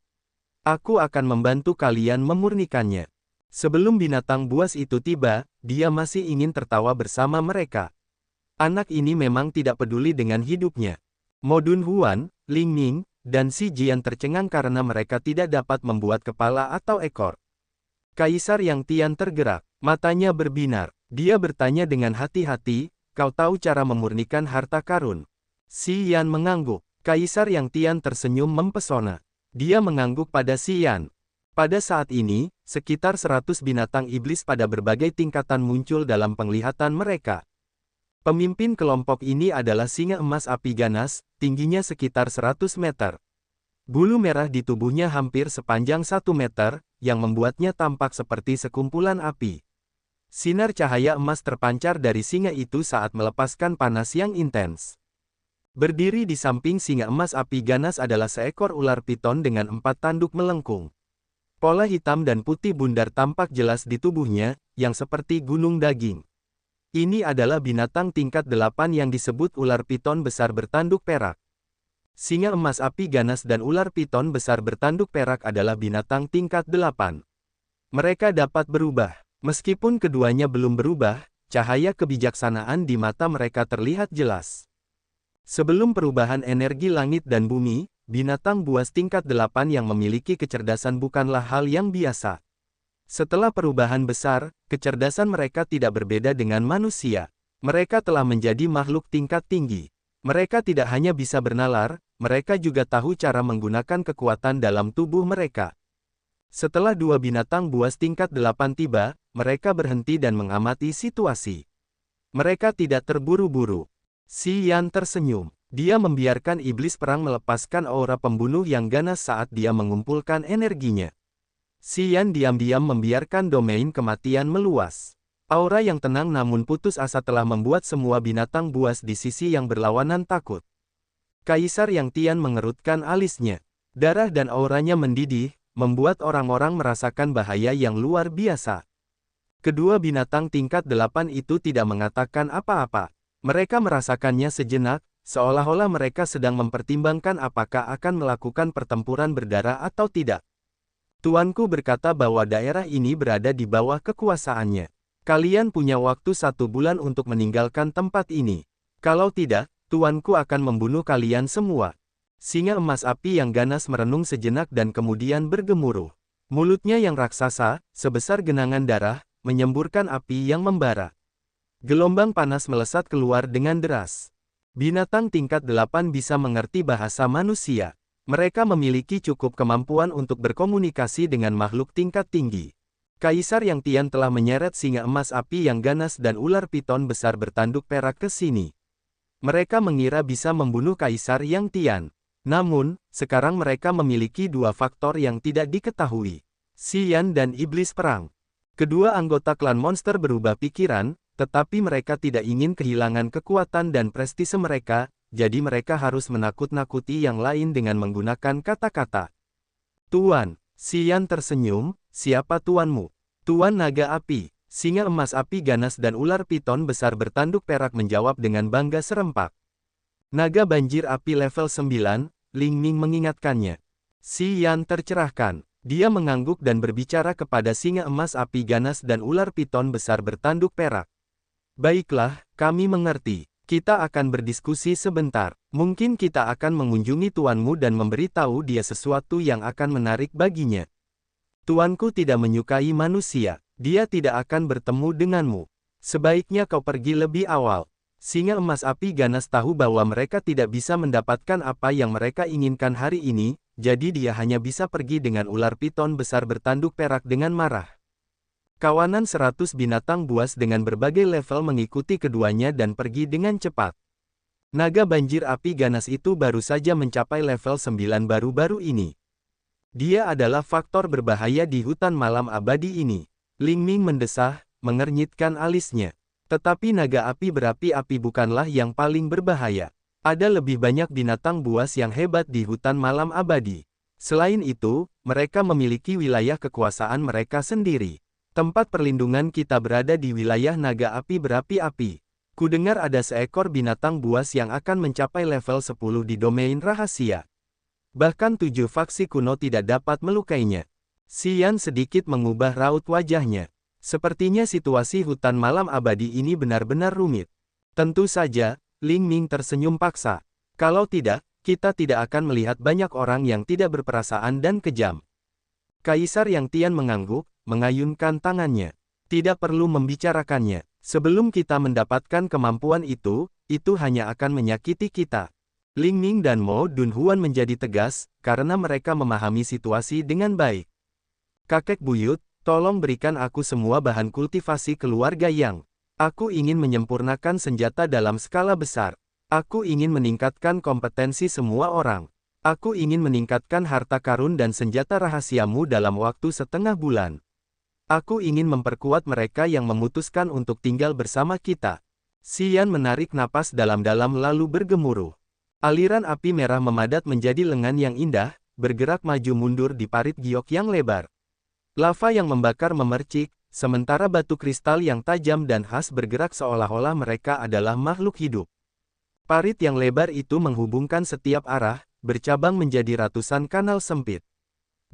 Aku akan membantu kalian memurnikannya. Sebelum binatang buas itu tiba, dia masih ingin tertawa bersama mereka. Anak ini memang tidak peduli dengan hidupnya. Mo Dunhuan, Ling Ning, dan Si Jian tercengang karena mereka tidak dapat membuat kepala atau ekor. Kaisar Yang Tian tergerak, matanya berbinar. Dia bertanya dengan hati-hati, kau tahu cara memurnikan harta karun? Xian mengangguk. Kaisar Yang Tian tersenyum mempesona. Dia mengangguk pada Xian. Pada saat ini, sekitar 100 binatang iblis pada berbagai tingkatan muncul dalam penglihatan mereka. Pemimpin kelompok ini adalah singa emas api ganas, tingginya sekitar 100 meter. Bulu merah di tubuhnya hampir sepanjang 1 meter, yang membuatnya tampak seperti sekumpulan api. Sinar cahaya emas terpancar dari singa itu saat melepaskan panas yang intens. Berdiri di samping singa emas api ganas adalah seekor ular piton dengan 4 tanduk melengkung. Pola hitam dan putih bundar tampak jelas di tubuhnya, yang seperti gunung daging. Ini adalah binatang tingkat 8 yang disebut ular piton besar bertanduk perak. Singa emas api ganas dan ular piton besar bertanduk perak adalah binatang tingkat 8. Mereka dapat berubah. Meskipun keduanya belum berubah, cahaya kebijaksanaan di mata mereka terlihat jelas. Sebelum perubahan energi langit dan bumi, binatang buas tingkat 8 yang memiliki kecerdasan bukanlah hal yang biasa. Setelah perubahan besar, kecerdasan mereka tidak berbeda dengan manusia. Mereka telah menjadi makhluk tingkat tinggi. Mereka tidak hanya bisa bernalar, mereka juga tahu cara menggunakan kekuatan dalam tubuh mereka. Setelah dua binatang buas tingkat 8 tiba, mereka berhenti dan mengamati situasi. Mereka tidak terburu-buru. Si Yan tersenyum. Dia membiarkan iblis perang melepaskan aura pembunuh yang ganas saat dia mengumpulkan energinya. Si Yan diam-diam membiarkan domain kematian meluas. Aura yang tenang namun putus asa telah membuat semua binatang buas di sisi yang berlawanan takut. Kaisar Yang Tian mengerutkan alisnya. Darah dan auranya mendidih, membuat orang-orang merasakan bahaya yang luar biasa. Kedua binatang tingkat 8 itu tidak mengatakan apa-apa. Mereka merasakannya sejenak, seolah-olah mereka sedang mempertimbangkan apakah akan melakukan pertempuran berdarah atau tidak. Tuanku berkata bahwa daerah ini berada di bawah kekuasaannya. Kalian punya waktu 1 bulan untuk meninggalkan tempat ini. Kalau tidak, tuanku akan membunuh kalian semua. Singa emas api yang ganas merenung sejenak dan kemudian bergemuruh. Mulutnya yang raksasa, sebesar genangan darah, menyemburkan api yang membara. Gelombang panas melesat keluar dengan deras. Binatang tingkat 8 bisa mengerti bahasa manusia. Mereka memiliki cukup kemampuan untuk berkomunikasi dengan makhluk tingkat tinggi. Kaisar Yang Tian telah menyeret singa emas api yang ganas dan ular piton besar bertanduk perak ke sini. Mereka mengira bisa membunuh Kaisar Yang Tian. Namun, sekarang mereka memiliki dua faktor yang tidak diketahui. Si Yan dan iblis perang. Kedua anggota klan monster berubah pikiran, tetapi mereka tidak ingin kehilangan kekuatan dan prestise mereka, jadi mereka harus menakut-nakuti yang lain dengan menggunakan kata-kata. Tuan, si Yan tersenyum, siapa tuanmu? Tuan Naga Api, singa emas api ganas dan ular piton besar bertanduk perak menjawab dengan bangga serempak. Naga banjir api level 9, Ling Ming mengingatkannya. Si Yan tercerahkan. Dia mengangguk dan berbicara kepada singa emas api ganas dan ular piton besar bertanduk perak. Baiklah, kami mengerti. Kita akan berdiskusi sebentar. Mungkin kita akan mengunjungi tuanmu dan memberitahu dia sesuatu yang akan menarik baginya. Tuanku tidak menyukai manusia. Dia tidak akan bertemu denganmu. Sebaiknya kau pergi lebih awal. Singa emas api ganas tahu bahwa mereka tidak bisa mendapatkan apa yang mereka inginkan hari ini, jadi dia hanya bisa pergi dengan ular piton besar bertanduk perak dengan marah. Kawanan 100 binatang buas dengan berbagai level mengikuti keduanya dan pergi dengan cepat. Naga banjir api ganas itu baru saja mencapai level 9 baru-baru ini. Dia adalah faktor berbahaya di hutan malam abadi ini. Ling Ming mendesah, mengernyitkan alisnya. Tetapi naga api berapi-api bukanlah yang paling berbahaya. Ada lebih banyak binatang buas yang hebat di hutan malam abadi. Selain itu, mereka memiliki wilayah kekuasaan mereka sendiri. Tempat perlindungan kita berada di wilayah naga api berapi-api. Kudengar ada seekor binatang buas yang akan mencapai level 10 di domain rahasia. Bahkan 7 faksi kuno tidak dapat melukainya. Si Yan sedikit mengubah raut wajahnya. Sepertinya situasi hutan malam abadi ini benar-benar rumit. Tentu saja, Ling Ming tersenyum paksa. Kalau tidak, kita tidak akan melihat banyak orang yang tidak berperasaan dan kejam. Kaisar Yang Tian mengangguk, mengayunkan tangannya. Tidak perlu membicarakannya. Sebelum kita mendapatkan kemampuan itu hanya akan menyakiti kita. Ling Ming dan Mo Dunhuan menjadi tegas, karena mereka memahami situasi dengan baik. Kakek buyut, tolong berikan aku semua bahan kultivasi keluarga Yang. Aku ingin menyempurnakan senjata dalam skala besar. Aku ingin meningkatkan kompetensi semua orang. Aku ingin meningkatkan harta karun dan senjata rahasiamu dalam waktu setengah bulan. Aku ingin memperkuat mereka yang memutuskan untuk tinggal bersama kita. Si Yan menarik napas dalam-dalam lalu bergemuruh. Aliran api merah memadat menjadi lengan yang indah, bergerak maju mundur di parit giok yang lebar. Lava yang membakar memercik, sementara batu kristal yang tajam dan khas bergerak seolah-olah mereka adalah makhluk hidup. Parit yang lebar itu menghubungkan setiap arah, bercabang menjadi ratusan kanal sempit.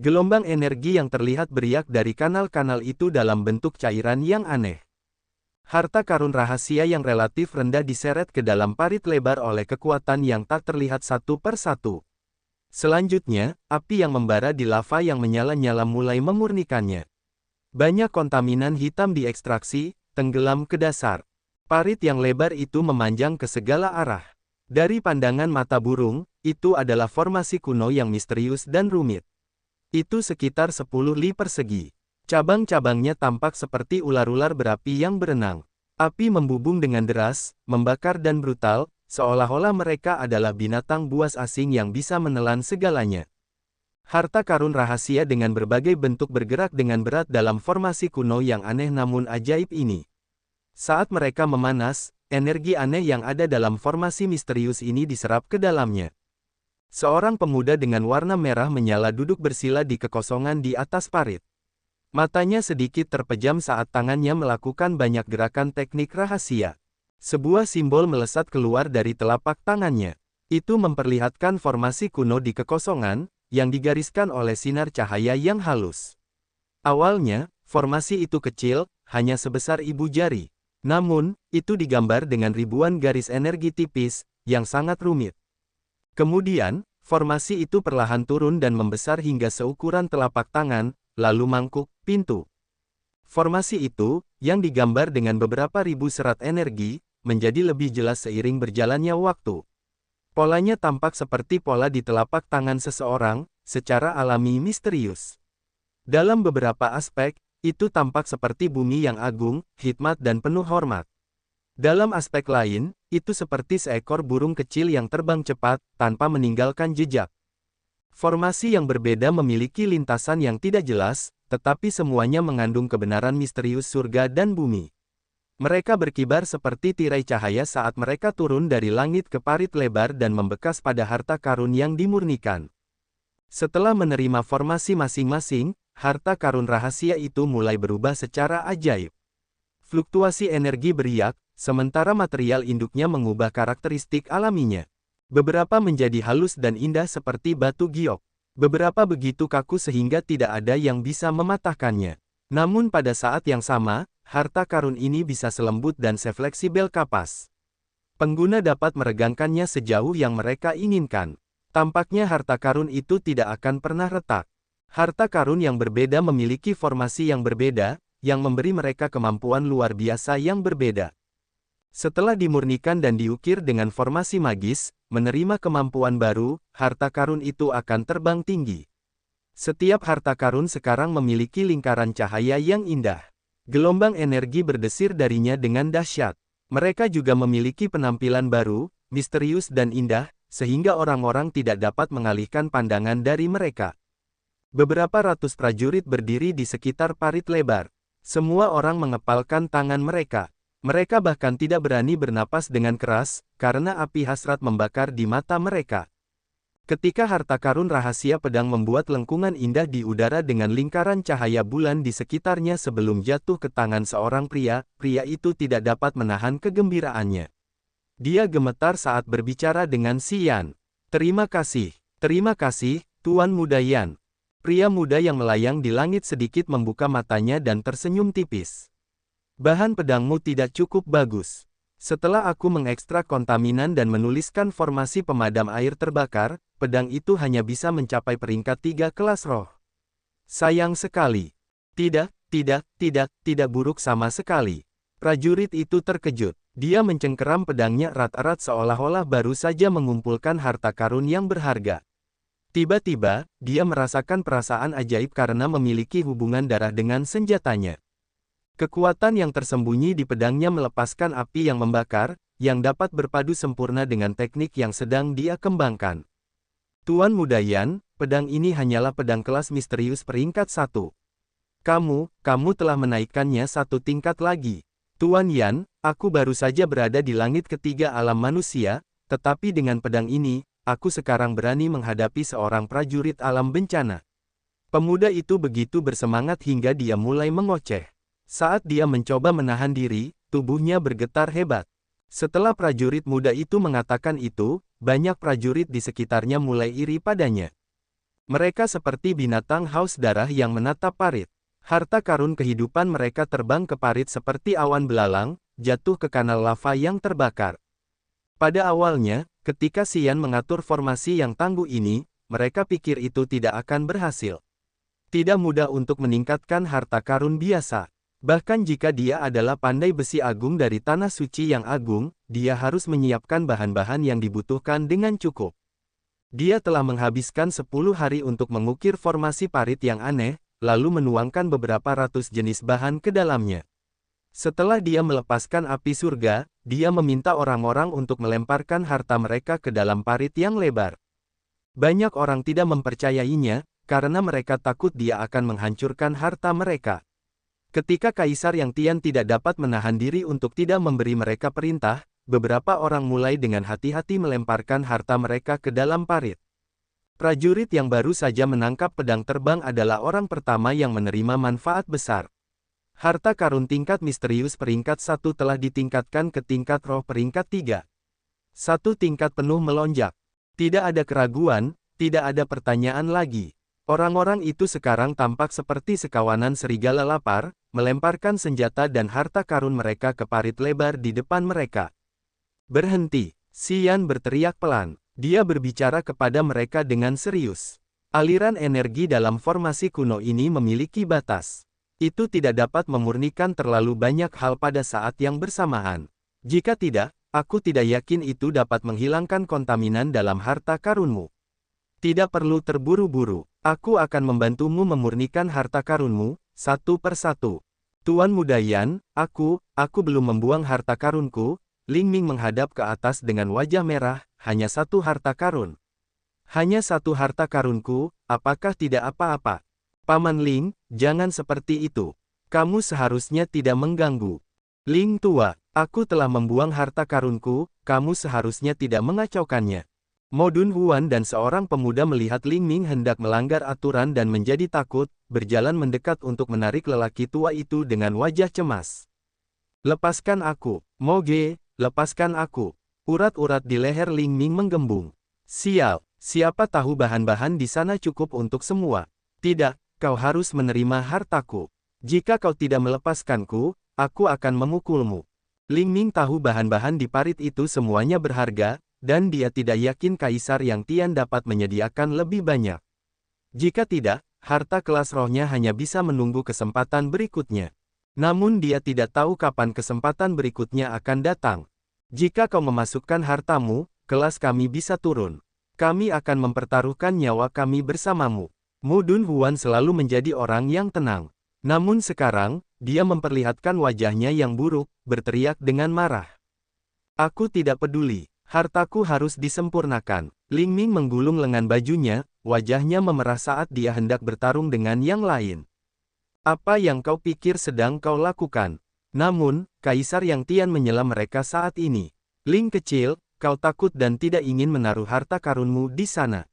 Gelombang energi yang terlihat beriak dari kanal-kanal itu dalam bentuk cairan yang aneh. Harta karun rahasia yang relatif rendah diseret ke dalam parit lebar oleh kekuatan yang tak terlihat satu per satu. Selanjutnya, api yang membara di lava yang menyala-nyala mulai memurnikannya. Banyak kontaminan hitam diekstraksi, tenggelam ke dasar. Parit yang lebar itu memanjang ke segala arah. Dari pandangan mata burung, itu adalah formasi kuno yang misterius dan rumit. Itu sekitar 10 li persegi. Cabang-cabangnya tampak seperti ular-ular berapi yang berenang. Api membubung dengan deras, membakar dan brutal, seolah-olah mereka adalah binatang buas asing yang bisa menelan segalanya. Harta karun rahasia dengan berbagai bentuk bergerak dengan berat dalam formasi kuno yang aneh namun ajaib ini. Saat mereka memanas, energi aneh yang ada dalam formasi misterius ini diserap ke dalamnya. Seorang pemuda dengan warna merah menyala duduk bersila di kekosongan di atas parit. Matanya sedikit terpejam saat tangannya melakukan banyak gerakan teknik rahasia. Sebuah simbol melesat keluar dari telapak tangannya. Itu memperlihatkan formasi kuno di kekosongan, yang digariskan oleh sinar cahaya yang halus. Awalnya, formasi itu kecil, hanya sebesar ibu jari. Namun, itu digambar dengan ribuan garis energi tipis, yang sangat rumit. Kemudian, formasi itu perlahan turun dan membesar hingga seukuran telapak tangan, lalu mangkuk, pintu. Formasi itu, yang digambar dengan beberapa ribu serat energi, menjadi lebih jelas seiring berjalannya waktu. Polanya tampak seperti pola di telapak tangan seseorang, secara alami misterius. Dalam beberapa aspek, itu tampak seperti bumi yang agung, hikmat dan penuh hormat. Dalam aspek lain, itu seperti seekor burung kecil yang terbang cepat, tanpa meninggalkan jejak. Formasi yang berbeda memiliki lintasan yang tidak jelas, tetapi semuanya mengandung kebenaran misterius surga dan bumi. Mereka berkibar seperti tirai cahaya saat mereka turun dari langit ke parit lebar dan membekas pada harta karun yang dimurnikan. Setelah menerima formasi masing-masing, harta karun rahasia itu mulai berubah secara ajaib. Fluktuasi energi beriak, sementara material induknya mengubah karakteristik alaminya. Beberapa menjadi halus dan indah seperti batu giok. Beberapa begitu kaku sehingga tidak ada yang bisa mematahkannya. Namun pada saat yang sama, harta karun ini bisa selembut dan sefleksibel kapas. Pengguna dapat meregangkannya sejauh yang mereka inginkan. Tampaknya harta karun itu tidak akan pernah retak. Harta karun yang berbeda memiliki formasi yang berbeda, yang memberi mereka kemampuan luar biasa yang berbeda. Setelah dimurnikan dan diukir dengan formasi magis, menerima kemampuan baru, harta karun itu akan terbang tinggi. Setiap harta karun sekarang memiliki lingkaran cahaya yang indah. Gelombang energi berdesir darinya dengan dahsyat. Mereka juga memiliki penampilan baru, misterius dan indah, sehingga orang-orang tidak dapat mengalihkan pandangan dari mereka. Beberapa ratus prajurit berdiri di sekitar parit lebar. Semua orang mengepalkan tangan mereka. Mereka bahkan tidak berani bernapas dengan keras, karena api hasrat membakar di mata mereka. Ketika harta karun rahasia pedang membuat lengkungan indah di udara dengan lingkaran cahaya bulan di sekitarnya sebelum jatuh ke tangan seorang pria, pria itu tidak dapat menahan kegembiraannya. Dia gemetar saat berbicara dengan si Yan. Terima kasih, Tuan Muda Yan. Pria muda yang melayang di langit sedikit membuka matanya dan tersenyum tipis. Bahan pedangmu tidak cukup bagus. Setelah aku mengekstrak kontaminan dan menuliskan formasi pemadam air terbakar, pedang itu hanya bisa mencapai peringkat 3 kelas roh. Sayang sekali. Tidak buruk sama sekali. Prajurit itu terkejut. Dia mencengkeram pedangnya erat-erat seolah-olah baru saja mengumpulkan harta karun yang berharga. Tiba-tiba, dia merasakan perasaan ajaib karena memiliki hubungan darah dengan senjatanya. Kekuatan yang tersembunyi di pedangnya melepaskan api yang membakar, yang dapat berpadu sempurna dengan teknik yang sedang dia kembangkan. Tuan Muda Yan, pedang ini hanyalah pedang kelas misterius peringkat 1. Kamu telah menaikkannya satu tingkat lagi. Tuan Yan, aku baru saja berada di langit ketiga alam manusia, tetapi dengan pedang ini, aku sekarang berani menghadapi seorang prajurit alam bencana. Pemuda itu begitu bersemangat hingga dia mulai mengoceh. Saat dia mencoba menahan diri, tubuhnya bergetar hebat. Setelah prajurit muda itu mengatakan itu, banyak prajurit di sekitarnya mulai iri padanya. Mereka seperti binatang haus darah yang menatap parit. Harta karun kehidupan mereka terbang ke parit seperti awan belalang, jatuh ke kanal lava yang terbakar. Pada awalnya, ketika Xian mengatur formasi yang tangguh ini, mereka pikir itu tidak akan berhasil. Tidak mudah untuk meningkatkan harta karun biasa. Bahkan jika dia adalah pandai besi agung dari tanah suci yang agung, dia harus menyiapkan bahan-bahan yang dibutuhkan dengan cukup. Dia telah menghabiskan 10 hari untuk mengukir formasi parit yang aneh, lalu menuangkan beberapa ratus jenis bahan ke dalamnya. Setelah dia melepaskan api surga, dia meminta orang-orang untuk melemparkan harta mereka ke dalam parit yang lebar. Banyak orang tidak mempercayainya, karena mereka takut dia akan menghancurkan harta mereka. Ketika Kaisar Yang Tian tidak dapat menahan diri untuk tidak memberi mereka perintah, beberapa orang mulai dengan hati-hati melemparkan harta mereka ke dalam parit. Prajurit yang baru saja menangkap pedang terbang adalah orang pertama yang menerima manfaat besar. Harta karun tingkat misterius peringkat 1 telah ditingkatkan ke tingkat roh peringkat 3. Satu tingkat penuh melonjak. Tidak ada keraguan, tidak ada pertanyaan lagi. Orang-orang itu sekarang tampak seperti sekawanan serigala lapar, melemparkan senjata dan harta karun mereka ke parit lebar di depan mereka. Berhenti, Xian berteriak pelan. Dia berbicara kepada mereka dengan serius. Aliran energi dalam formasi kuno ini memiliki batas. Itu tidak dapat memurnikan terlalu banyak hal pada saat yang bersamaan. Jika tidak, aku tidak yakin itu dapat menghilangkan kontaminan dalam harta karunmu. Tidak perlu terburu-buru. Aku akan membantumu memurnikan harta karunmu, satu persatu. Tuan Muda Yan, aku belum membuang harta karunku. Ling Ming menghadap ke atas dengan wajah merah, hanya satu harta karun. Hanya satu harta karunku, apakah tidak apa-apa? Paman Ling, jangan seperti itu. Kamu seharusnya tidak mengganggu. Ling tua, aku telah membuang harta karunku, kamu seharusnya tidak mengacaukannya. Mo Dun Huan dan seorang pemuda melihat Ling Ming hendak melanggar aturan dan menjadi takut, berjalan mendekat untuk menarik lelaki tua itu dengan wajah cemas. Lepaskan aku, Mo Ge, lepaskan aku. Urat-urat di leher Ling Ming menggembung. Sial, siapa tahu bahan-bahan di sana cukup untuk semua. Tidak, kau harus menerima hartaku. Jika kau tidak melepaskanku, aku akan memukulmu. Ling Ming tahu bahan-bahan di parit itu semuanya berharga, dan dia tidak yakin Kaisar Yang Tian dapat menyediakan lebih banyak. Jika tidak, harta kelas rohnya hanya bisa menunggu kesempatan berikutnya. Namun dia tidak tahu kapan kesempatan berikutnya akan datang. Jika kau memasukkan hartamu, kelas kami bisa turun. Kami akan mempertaruhkan nyawa kami bersamamu. Mo Dun Huan selalu menjadi orang yang tenang. Namun sekarang, dia memperlihatkan wajahnya yang buruk, berteriak dengan marah. Aku tidak peduli. Hartaku harus disempurnakan. Ling Ming menggulung lengan bajunya, wajahnya memerah saat dia hendak bertarung dengan yang lain. Apa yang kau pikir sedang kau lakukan? Namun, Kaisar Yang Tian menyela mereka saat ini. Ling kecil, kau takut dan tidak ingin menaruh harta karunmu di sana.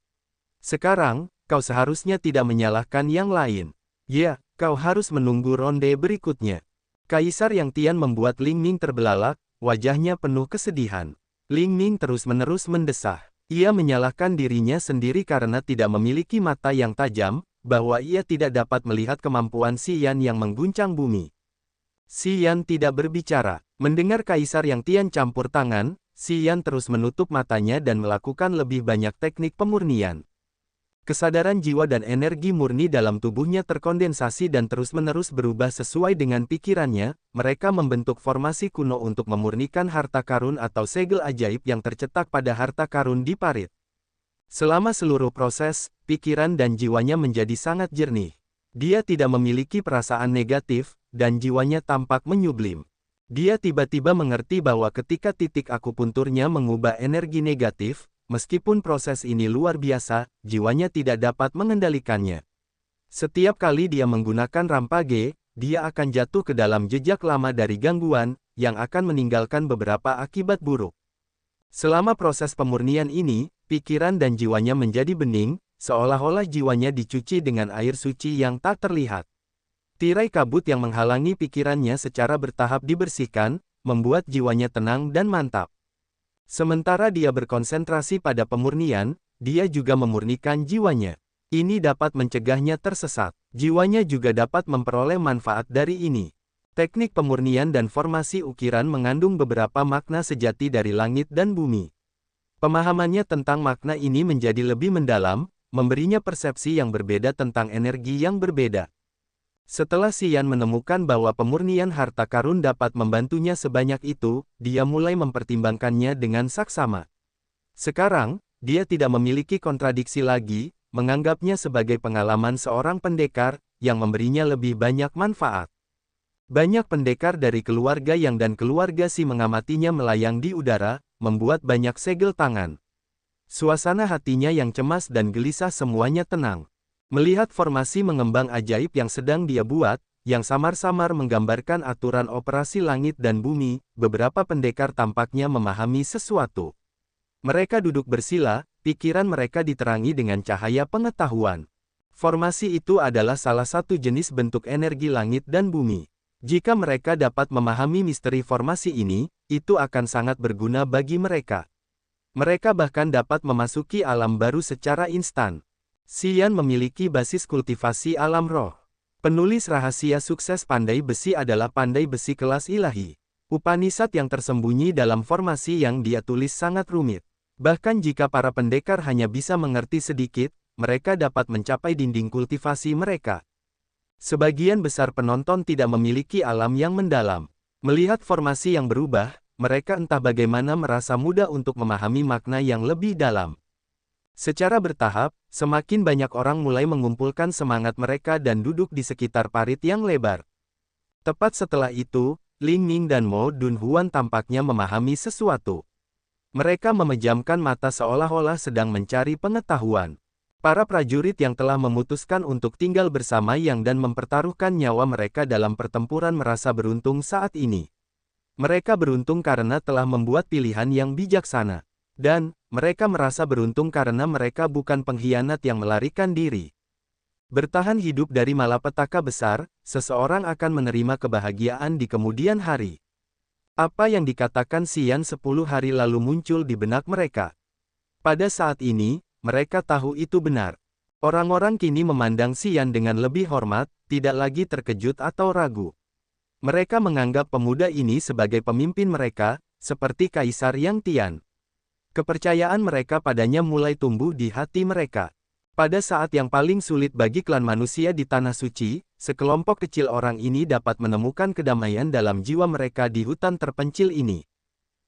Sekarang, kau seharusnya tidak menyalahkan yang lain. Ya, kau harus menunggu ronde berikutnya. Kaisar Yang Tian membuat Ling Ming terbelalak, wajahnya penuh kesedihan. Ling Ming terus-menerus mendesah. Ia menyalahkan dirinya sendiri karena tidak memiliki mata yang tajam, bahwa ia tidak dapat melihat kemampuan Xian yang mengguncang bumi. Xian tidak berbicara. Mendengar Kaisar Yang Tian campur tangan, Xian terus menutup matanya dan melakukan lebih banyak teknik pemurnian. Kesadaran jiwa dan energi murni dalam tubuhnya terkondensasi dan terus-menerus berubah sesuai dengan pikirannya. Mereka membentuk formasi kuno untuk memurnikan harta karun atau segel ajaib yang tercetak pada harta karun di parit. Selama seluruh proses, pikiran dan jiwanya menjadi sangat jernih. Dia tidak memiliki perasaan negatif, dan jiwanya tampak menyublim. Dia tiba-tiba mengerti bahwa ketika titik akupunturnya mengubah energi negatif, meskipun proses ini luar biasa, jiwanya tidak dapat mengendalikannya. Setiap kali dia menggunakan rampage, dia akan jatuh ke dalam jejak lama dari gangguan, yang akan meninggalkan beberapa akibat buruk. Selama proses pemurnian ini, pikiran dan jiwanya menjadi bening, seolah-olah jiwanya dicuci dengan air suci yang tak terlihat. Tirai kabut yang menghalangi pikirannya secara bertahap dibersihkan, membuat jiwanya tenang dan mantap. Sementara dia berkonsentrasi pada pemurnian, dia juga memurnikan jiwanya. Ini dapat mencegahnya tersesat. Jiwanya juga dapat memperoleh manfaat dari ini. Teknik pemurnian dan formasi ukiran mengandung beberapa makna sejati dari langit dan bumi. Pemahamannya tentang makna ini menjadi lebih mendalam, memberinya persepsi yang berbeda tentang energi yang berbeda. Setelah Xian menemukan bahwa pemurnian harta karun dapat membantunya sebanyak itu, dia mulai mempertimbangkannya dengan saksama. Sekarang, dia tidak memiliki kontradiksi lagi, menganggapnya sebagai pengalaman seorang pendekar, yang memberinya lebih banyak manfaat. Banyak pendekar dari keluarga Yang dan keluarga Si mengamatinya melayang di udara, membuat banyak segel tangan. Suasana hatinya yang cemas dan gelisah semuanya tenang. Melihat formasi mengembang ajaib yang sedang dia buat, yang samar-samar menggambarkan aturan operasi langit dan bumi, beberapa pendekar tampaknya memahami sesuatu. Mereka duduk bersila, pikiran mereka diterangi dengan cahaya pengetahuan. Formasi itu adalah salah satu jenis bentuk energi langit dan bumi. Jika mereka dapat memahami misteri formasi ini, itu akan sangat berguna bagi mereka. Mereka bahkan dapat memasuki alam baru secara instan. Xian memiliki basis kultivasi alam roh. Penulis rahasia sukses pandai besi adalah pandai besi kelas ilahi. Upanishad yang tersembunyi dalam formasi yang dia tulis sangat rumit. Bahkan jika para pendekar hanya bisa mengerti sedikit, mereka dapat mencapai dinding kultivasi mereka. Sebagian besar penonton tidak memiliki alam yang mendalam. Melihat formasi yang berubah, mereka entah bagaimana merasa mudah untuk memahami makna yang lebih dalam. Secara bertahap, semakin banyak orang mulai mengumpulkan semangat mereka dan duduk di sekitar parit yang lebar. Tepat setelah itu, Ling Ning dan Mo Dunhuan tampaknya memahami sesuatu. Mereka memejamkan mata seolah-olah sedang mencari pengetahuan. Para prajurit yang telah memutuskan untuk tinggal bersama Yang dan mempertaruhkan nyawa mereka dalam pertempuran merasa beruntung saat ini. Mereka beruntung karena telah membuat pilihan yang bijaksana. Dan, mereka merasa beruntung karena mereka bukan pengkhianat yang melarikan diri. Bertahan hidup dari malapetaka besar, seseorang akan menerima kebahagiaan di kemudian hari. Apa yang dikatakan Xian 10 hari lalu muncul di benak mereka. Pada saat ini, mereka tahu itu benar. Orang-orang kini memandang Xian dengan lebih hormat, tidak lagi terkejut atau ragu. Mereka menganggap pemuda ini sebagai pemimpin mereka, seperti Kaisar Yang Tian. Kepercayaan mereka padanya mulai tumbuh di hati mereka. Pada saat yang paling sulit bagi klan manusia di Tanah Suci, sekelompok kecil orang ini dapat menemukan kedamaian dalam jiwa mereka di hutan terpencil ini.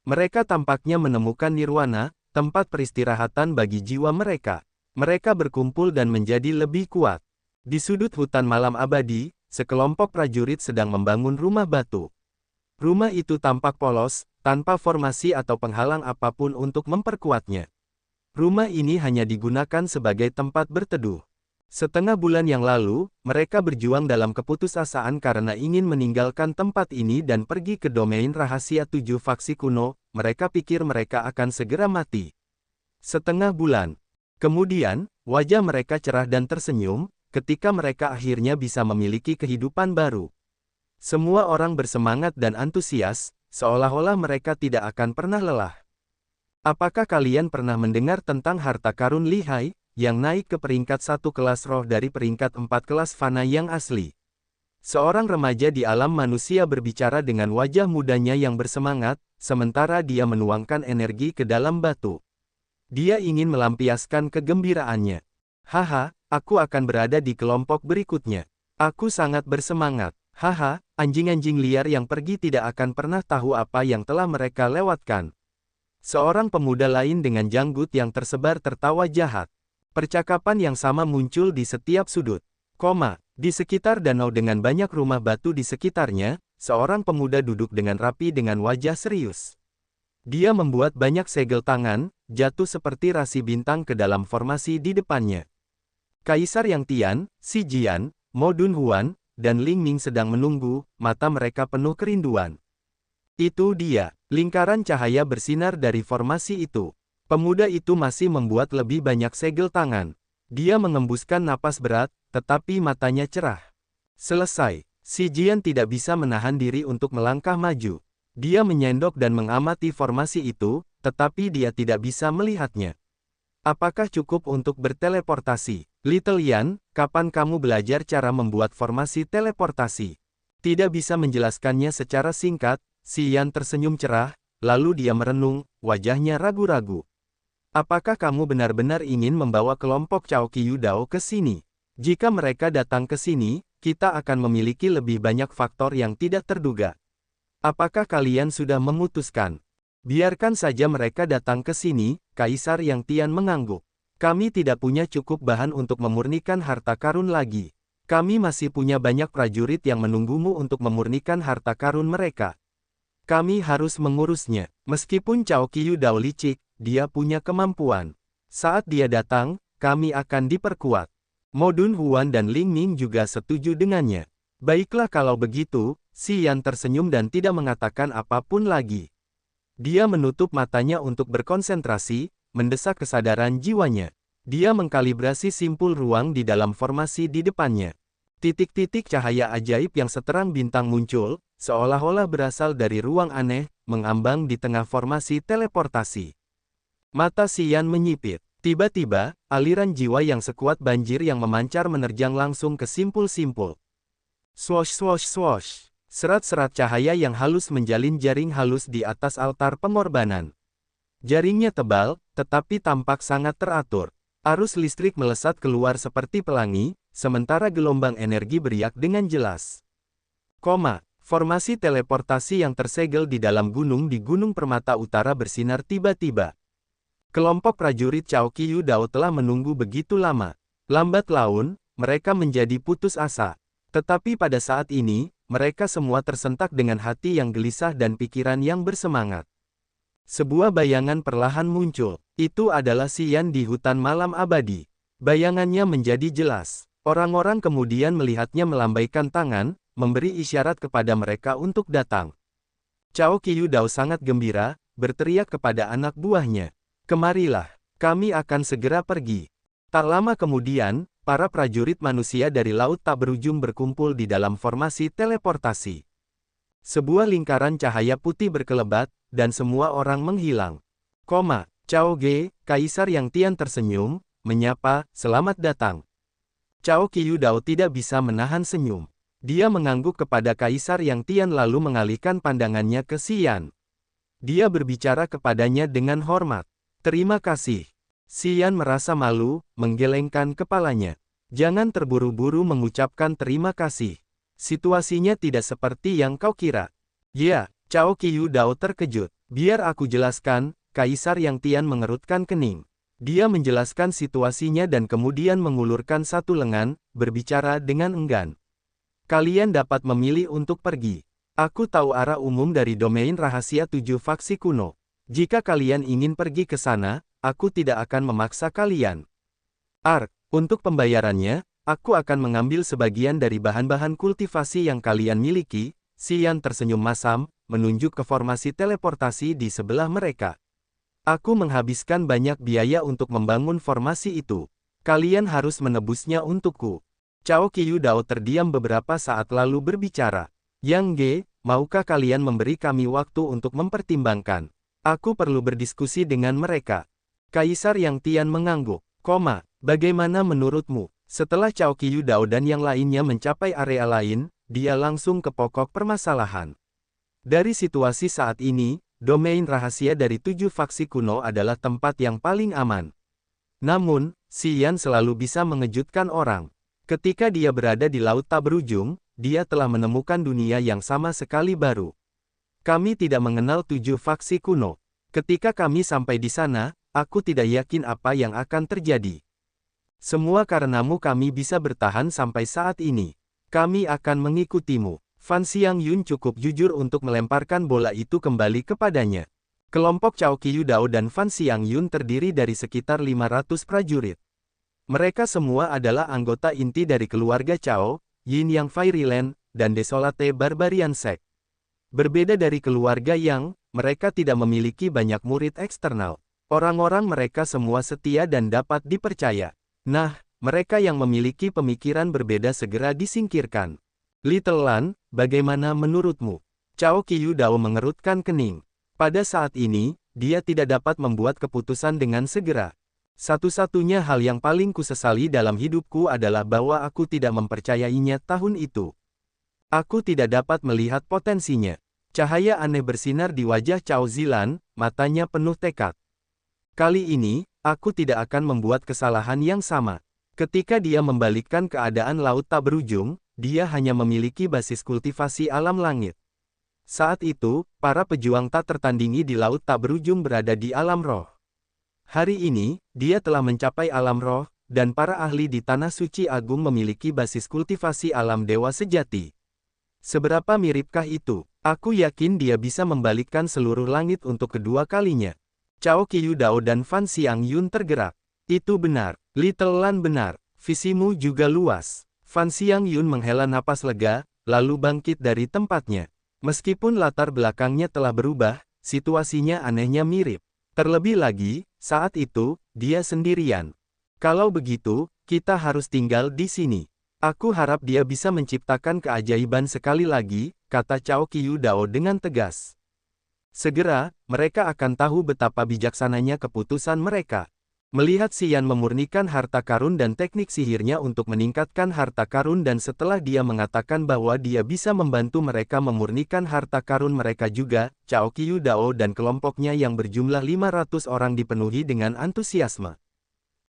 Mereka tampaknya menemukan nirwana, tempat peristirahatan bagi jiwa mereka. Mereka berkumpul dan menjadi lebih kuat. Di sudut hutan malam abadi, sekelompok prajurit sedang membangun rumah batu. Rumah itu tampak polos, tanpa formasi atau penghalang apapun untuk memperkuatnya. Rumah ini hanya digunakan sebagai tempat berteduh. Setengah bulan yang lalu, mereka berjuang dalam keputusasaan karena ingin meninggalkan tempat ini dan pergi ke domain rahasia 7 faksi kuno. Mereka pikir mereka akan segera mati. Setengah bulan kemudian, wajah mereka cerah dan tersenyum, ketika mereka akhirnya bisa memiliki kehidupan baru. Semua orang bersemangat dan antusias, seolah-olah mereka tidak akan pernah lelah. Apakah kalian pernah mendengar tentang harta karun lihai, yang naik ke peringkat 1 kelas roh dari peringkat 4 kelas fana yang asli? Seorang remaja di alam manusia berbicara dengan wajah mudanya yang bersemangat, sementara dia menuangkan energi ke dalam batu. Dia ingin melampiaskan kegembiraannya. Haha, aku akan berada di kelompok berikutnya. Aku sangat bersemangat. Haha, anjing-anjing liar yang pergi tidak akan pernah tahu apa yang telah mereka lewatkan. Seorang pemuda lain dengan janggut yang tersebar tertawa jahat. Percakapan yang sama muncul di setiap sudut. Di sekitar danau dengan banyak rumah batu di sekitarnya, seorang pemuda duduk dengan rapi dengan wajah serius. Dia membuat banyak segel tangan, jatuh seperti rasi bintang ke dalam formasi di depannya. Kaisar Yang Tian, Si Jian, Mo Dunhuan, dan Ling Ning sedang menunggu, mata mereka penuh kerinduan. Itu dia. Lingkaran cahaya bersinar dari formasi itu. Pemuda itu masih membuat lebih banyak segel tangan. Dia mengembuskan napas berat, tetapi matanya cerah. Selesai. Si Jian tidak bisa menahan diri untuk melangkah maju. Dia menyendok dan mengamati formasi itu, tetapi dia tidak bisa melihatnya. Apakah cukup untuk berteleportasi? Little Yan, kapan kamu belajar cara membuat formasi teleportasi? Tidak bisa menjelaskannya secara singkat, si Yan tersenyum cerah, lalu dia merenung, wajahnya ragu-ragu. Apakah kamu benar-benar ingin membawa kelompok Cao Qiu Dao ke sini? Jika mereka datang ke sini, kita akan memiliki lebih banyak faktor yang tidak terduga. Apakah kalian sudah memutuskan? Biarkan saja mereka datang ke sini, Kaisar Yang Tian mengangguk. Kami tidak punya cukup bahan untuk memurnikan harta karun lagi. Kami masih punya banyak prajurit yang menunggumu untuk memurnikan harta karun mereka. Kami harus mengurusnya. Meskipun Cao Qiu Dao licik, dia punya kemampuan. Saat dia datang, kami akan diperkuat. Mo Dun Huan dan Ling Ning juga setuju dengannya. Baiklah kalau begitu, si Yan tersenyum dan tidak mengatakan apapun lagi. Dia menutup matanya untuk berkonsentrasi, mendesak kesadaran jiwanya. Dia mengkalibrasi simpul ruang di dalam formasi di depannya. Titik-titik cahaya ajaib yang seterang bintang muncul, seolah-olah berasal dari ruang aneh, mengambang di tengah formasi teleportasi. Mata si Yan menyipit. Tiba-tiba, aliran jiwa yang sekuat banjir yang memancar menerjang langsung ke simpul-simpul. Swosh swosh swosh. Serat-serat cahaya yang halus menjalin jaring halus di atas altar pengorbanan. Jaringnya tebal, tetapi tampak sangat teratur. Arus listrik melesat keluar seperti pelangi, sementara gelombang energi beriak dengan jelas. Formasi teleportasi yang tersegel di dalam gunung di Gunung Permata Utara bersinar tiba-tiba. Kelompok prajurit Cao Qiu Dao telah menunggu begitu lama. Lambat laun, mereka menjadi putus asa. Tetapi pada saat ini, mereka semua tersentak dengan hati yang gelisah dan pikiran yang bersemangat. Sebuah bayangan perlahan muncul. Itu adalah si Yan di hutan malam abadi. Bayangannya menjadi jelas. Orang-orang kemudian melihatnya melambaikan tangan, memberi isyarat kepada mereka untuk datang. Cao Qiu Dao sangat gembira, berteriak kepada anak buahnya. Kemarilah, kami akan segera pergi. Tak lama kemudian, para prajurit manusia dari laut tak berujung berkumpul di dalam formasi teleportasi. Sebuah lingkaran cahaya putih berkelebat, dan semua orang menghilang. Cao Ge, Kaisar Yang Tian tersenyum, menyapa, selamat datang. Cao Qiu Dao tidak bisa menahan senyum. Dia mengangguk kepada Kaisar Yang Tian lalu mengalihkan pandangannya ke si Yan. Dia berbicara kepadanya dengan hormat. Terima kasih. Si Yan merasa malu, menggelengkan kepalanya. Jangan terburu-buru mengucapkan terima kasih. Situasinya tidak seperti yang kau kira. Ya, Cao Qiu Dao terkejut. Biar aku jelaskan, Kaisar Yang Tian mengerutkan kening. Dia menjelaskan situasinya dan kemudian mengulurkan satu lengan, berbicara dengan enggan. Kalian dapat memilih untuk pergi. Aku tahu arah umum dari domain rahasia 7 faksi kuno. Jika kalian ingin pergi ke sana, aku tidak akan memaksa kalian. Untuk pembayarannya, aku akan mengambil sebagian dari bahan-bahan kultivasi yang kalian miliki. Si Yan tersenyum masam, menunjuk ke formasi teleportasi di sebelah mereka. Aku menghabiskan banyak biaya untuk membangun formasi itu. Kalian harus menebusnya untukku. Cao Qiu Dao terdiam beberapa saat lalu berbicara. Yang Ge, maukah kalian memberi kami waktu untuk mempertimbangkan? Aku perlu berdiskusi dengan mereka. Kaisar Yang Tian mengangguk. Bagaimana menurutmu? Setelah Cao Qiu Dao dan yang lainnya mencapai area lain, dia langsung ke pokok permasalahan. Dari situasi saat ini, domain rahasia dari 7 faksi kuno adalah tempat yang paling aman. Namun, si Yan selalu bisa mengejutkan orang. Ketika dia berada di laut tak berujung, dia telah menemukan dunia yang sama sekali baru. Kami tidak mengenal 7 faksi kuno. Ketika kami sampai di sana, aku tidak yakin apa yang akan terjadi. Semua karenamu kami bisa bertahan sampai saat ini. Kami akan mengikutimu. Fan Xiangyun cukup jujur untuk melemparkan bola itu kembali kepadanya. Kelompok Cao Qiu Dao dan Fan Xiangyun terdiri dari sekitar 500 prajurit. Mereka semua adalah anggota inti dari keluarga Cao, Yin Yang Fairyland, dan Desolate Barbarian Sect. Berbeda dari keluarga Yang, mereka tidak memiliki banyak murid eksternal. Orang-orang mereka semua setia dan dapat dipercaya. Nah, mereka yang memiliki pemikiran berbeda segera disingkirkan. Little Lan, bagaimana menurutmu? Cao Qiu-dao mengerutkan kening. Pada saat ini, dia tidak dapat membuat keputusan dengan segera. Satu-satunya hal yang paling kusesali dalam hidupku adalah bahwa aku tidak mempercayainya tahun itu. Aku tidak dapat melihat potensinya. Cahaya aneh bersinar di wajah Cao Zilan, matanya penuh tekad. Kali ini, aku tidak akan membuat kesalahan yang sama. Ketika dia membalikkan keadaan laut tak berujung, dia hanya memiliki basis kultivasi alam langit. Saat itu, para pejuang tak tertandingi di laut tak berujung berada di alam roh. Hari ini, dia telah mencapai alam roh, dan para ahli di Tanah Suci Agung memiliki basis kultivasi alam dewa sejati. Seberapa miripkah itu? Aku yakin dia bisa membalikkan seluruh langit untuk kedua kalinya. Cao Qiu-dao dan Fan Xiangyun tergerak. Itu benar, Little Lan benar, visimu juga luas. Fan Xiangyun menghela napas lega, lalu bangkit dari tempatnya. Meskipun latar belakangnya telah berubah, situasinya anehnya mirip. Terlebih lagi, saat itu, dia sendirian. Kalau begitu, kita harus tinggal di sini. Aku harap dia bisa menciptakan keajaiban sekali lagi, kata Cao Qiu-dao dengan tegas. Segera, mereka akan tahu betapa bijaksananya keputusan mereka. Melihat Xian memurnikan harta karun dan teknik sihirnya untuk meningkatkan harta karun dan setelah dia mengatakan bahwa dia bisa membantu mereka memurnikan harta karun mereka juga, Cao Qiu-dao dan kelompoknya yang berjumlah 500 orang dipenuhi dengan antusiasme.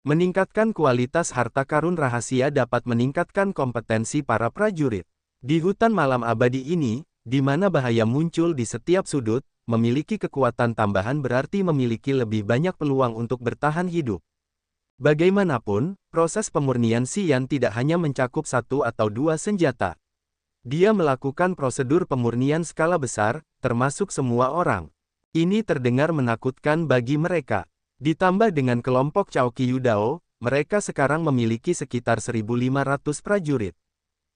Meningkatkan kualitas harta karun rahasia dapat meningkatkan kompetensi para prajurit. Di hutan malam abadi ini, di mana bahaya muncul di setiap sudut, memiliki kekuatan tambahan berarti memiliki lebih banyak peluang untuk bertahan hidup. Bagaimanapun, proses pemurnian Xian tidak hanya mencakup satu atau dua senjata. Dia melakukan prosedur pemurnian skala besar, termasuk semua orang. Ini terdengar menakutkan bagi mereka. Ditambah dengan kelompok Cao Qiu-dao, mereka sekarang memiliki sekitar 1.500 prajurit.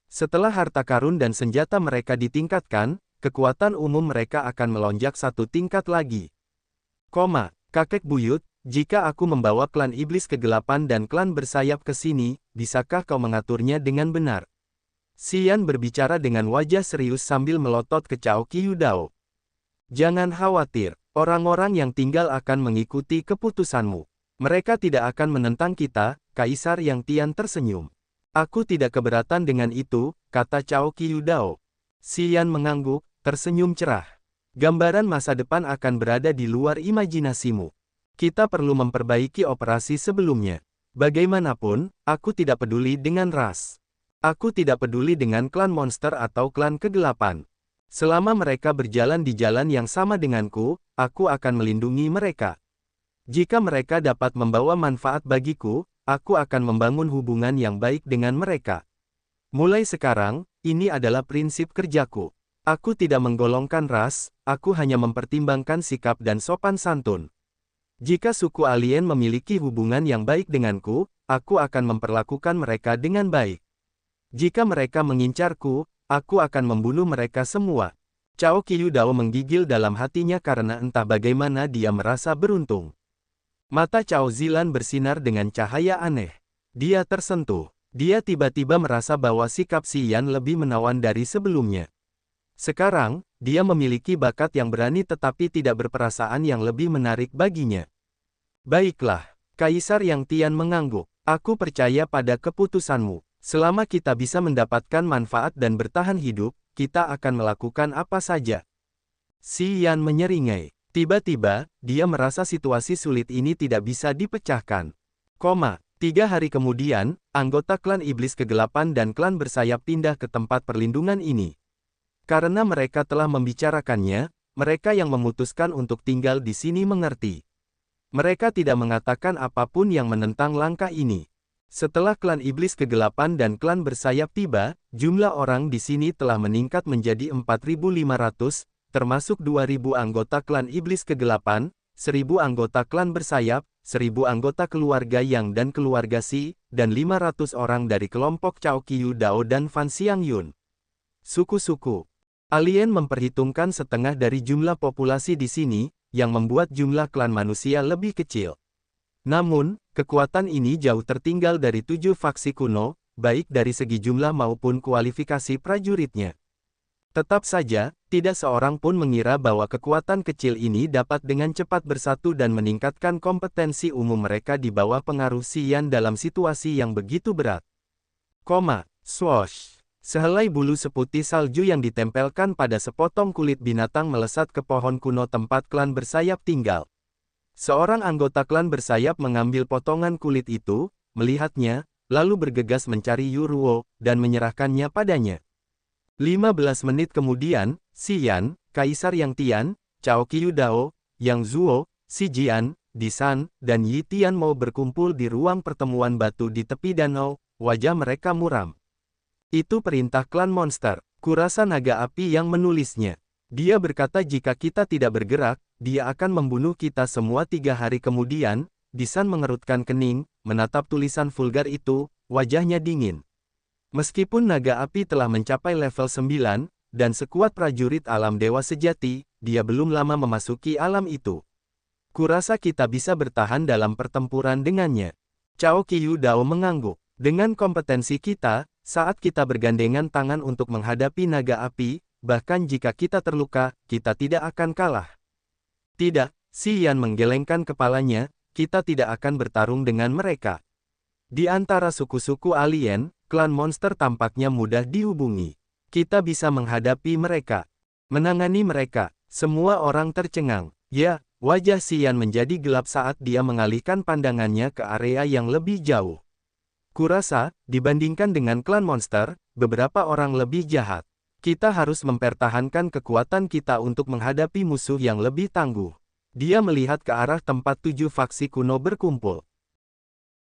Setelah harta karun dan senjata mereka ditingkatkan, kekuatan umum mereka akan melonjak satu tingkat lagi. Kakek buyut, jika aku membawa klan iblis kegelapan dan klan bersayap ke sini, bisakah kau mengaturnya dengan benar? Xian berbicara dengan wajah serius sambil melotot ke Cao Qiu-dao. Jangan khawatir, orang-orang yang tinggal akan mengikuti keputusanmu. Mereka tidak akan menentang kita, Kaisar Yang Tian tersenyum. Aku tidak keberatan dengan itu, kata Cao Qiu-dao. Xian mengangguk, tersenyum cerah. Gambaran masa depan akan berada di luar imajinasimu. Kita perlu memperbaiki operasi sebelumnya. Bagaimanapun, aku tidak peduli dengan ras. Aku tidak peduli dengan klan monster atau klan kegelapan. Selama mereka berjalan di jalan yang sama denganku, aku akan melindungi mereka. Jika mereka dapat membawa manfaat bagiku, aku akan membangun hubungan yang baik dengan mereka. Mulai sekarang, ini adalah prinsip kerjaku. Aku tidak menggolongkan ras, aku hanya mempertimbangkan sikap dan sopan santun. Jika suku alien memiliki hubungan yang baik denganku, aku akan memperlakukan mereka dengan baik. Jika mereka mengincarku, aku akan membunuh mereka semua. Cao Qiu-dao menggigil dalam hatinya karena entah bagaimana dia merasa beruntung. Mata Cao Zilan bersinar dengan cahaya aneh. Dia tersentuh. Dia tiba-tiba merasa bahwa sikap Xian lebih menawan dari sebelumnya. Sekarang, dia memiliki bakat yang berani tetapi tidak berperasaan yang lebih menarik baginya. Baiklah, Kaisar Yang Tian mengangguk. Aku percaya pada keputusanmu. Selama kita bisa mendapatkan manfaat dan bertahan hidup, kita akan melakukan apa saja. Xian menyeringai. Tiba-tiba, dia merasa situasi sulit ini tidak bisa dipecahkan. 3 hari kemudian, anggota klan iblis kegelapan dan klan bersayap pindah ke tempat perlindungan ini. Karena mereka telah membicarakannya, mereka yang memutuskan untuk tinggal di sini mengerti. Mereka tidak mengatakan apapun yang menentang langkah ini. Setelah klan iblis kegelapan dan klan bersayap tiba, jumlah orang di sini telah meningkat menjadi 4.500, termasuk 2.000 anggota klan iblis kegelapan, 1.000 anggota klan bersayap, 1.000 anggota keluarga Yang dan keluarga Xi, dan 500 orang dari kelompok Cao Qiu-dao dan Fan Xiangyun. Suku-suku Alien memperhitungkan setengah dari jumlah populasi di sini, yang membuat jumlah klan manusia lebih kecil. Namun, kekuatan ini jauh tertinggal dari 7 faksi kuno, baik dari segi jumlah maupun kualifikasi prajuritnya. Tetap saja, tidak seorang pun mengira bahwa kekuatan kecil ini dapat dengan cepat bersatu dan meningkatkan kompetensi umum mereka di bawah pengaruh Xian dalam situasi yang begitu berat. Swoosh. Sehelai bulu seputih salju yang ditempelkan pada sepotong kulit binatang melesat ke pohon kuno tempat klan bersayap tinggal. Seorang anggota klan bersayap mengambil potongan kulit itu, melihatnya, lalu bergegas mencari Yuruo, dan menyerahkannya padanya. 15 menit kemudian, Xian, Kaisar Yang Tian, Cao Qiudao, Yang Zuo, Xi Jian, Disan, dan Yi Tian mau berkumpul di ruang pertemuan batu di tepi danau, wajah mereka muram. Itu perintah klan monster. Kurasa naga api yang menulisnya. Dia berkata jika kita tidak bergerak, dia akan membunuh kita semua 3 hari kemudian. Disan mengerutkan kening, menatap tulisan vulgar itu, wajahnya dingin. Meskipun naga api telah mencapai level 9, dan sekuat prajurit alam dewa sejati, dia belum lama memasuki alam itu. Kurasa kita bisa bertahan dalam pertempuran dengannya. Cao Qiudao mengangguk. Dengan kompetensi kita, saat kita bergandengan tangan untuk menghadapi naga api, bahkan jika kita terluka, kita tidak akan kalah. Tidak, Xian menggelengkan kepalanya, kita tidak akan bertarung dengan mereka. Di antara suku-suku alien, klan monster tampaknya mudah dihubungi. Kita bisa menghadapi mereka. Menangani mereka. Semua orang tercengang. Ya, wajah Xian menjadi gelap saat dia mengalihkan pandangannya ke area yang lebih jauh. Kurasa, dibandingkan dengan klan monster, beberapa orang lebih jahat. Kita harus mempertahankan kekuatan kita untuk menghadapi musuh yang lebih tangguh. Dia melihat ke arah tempat 7 faksi kuno berkumpul.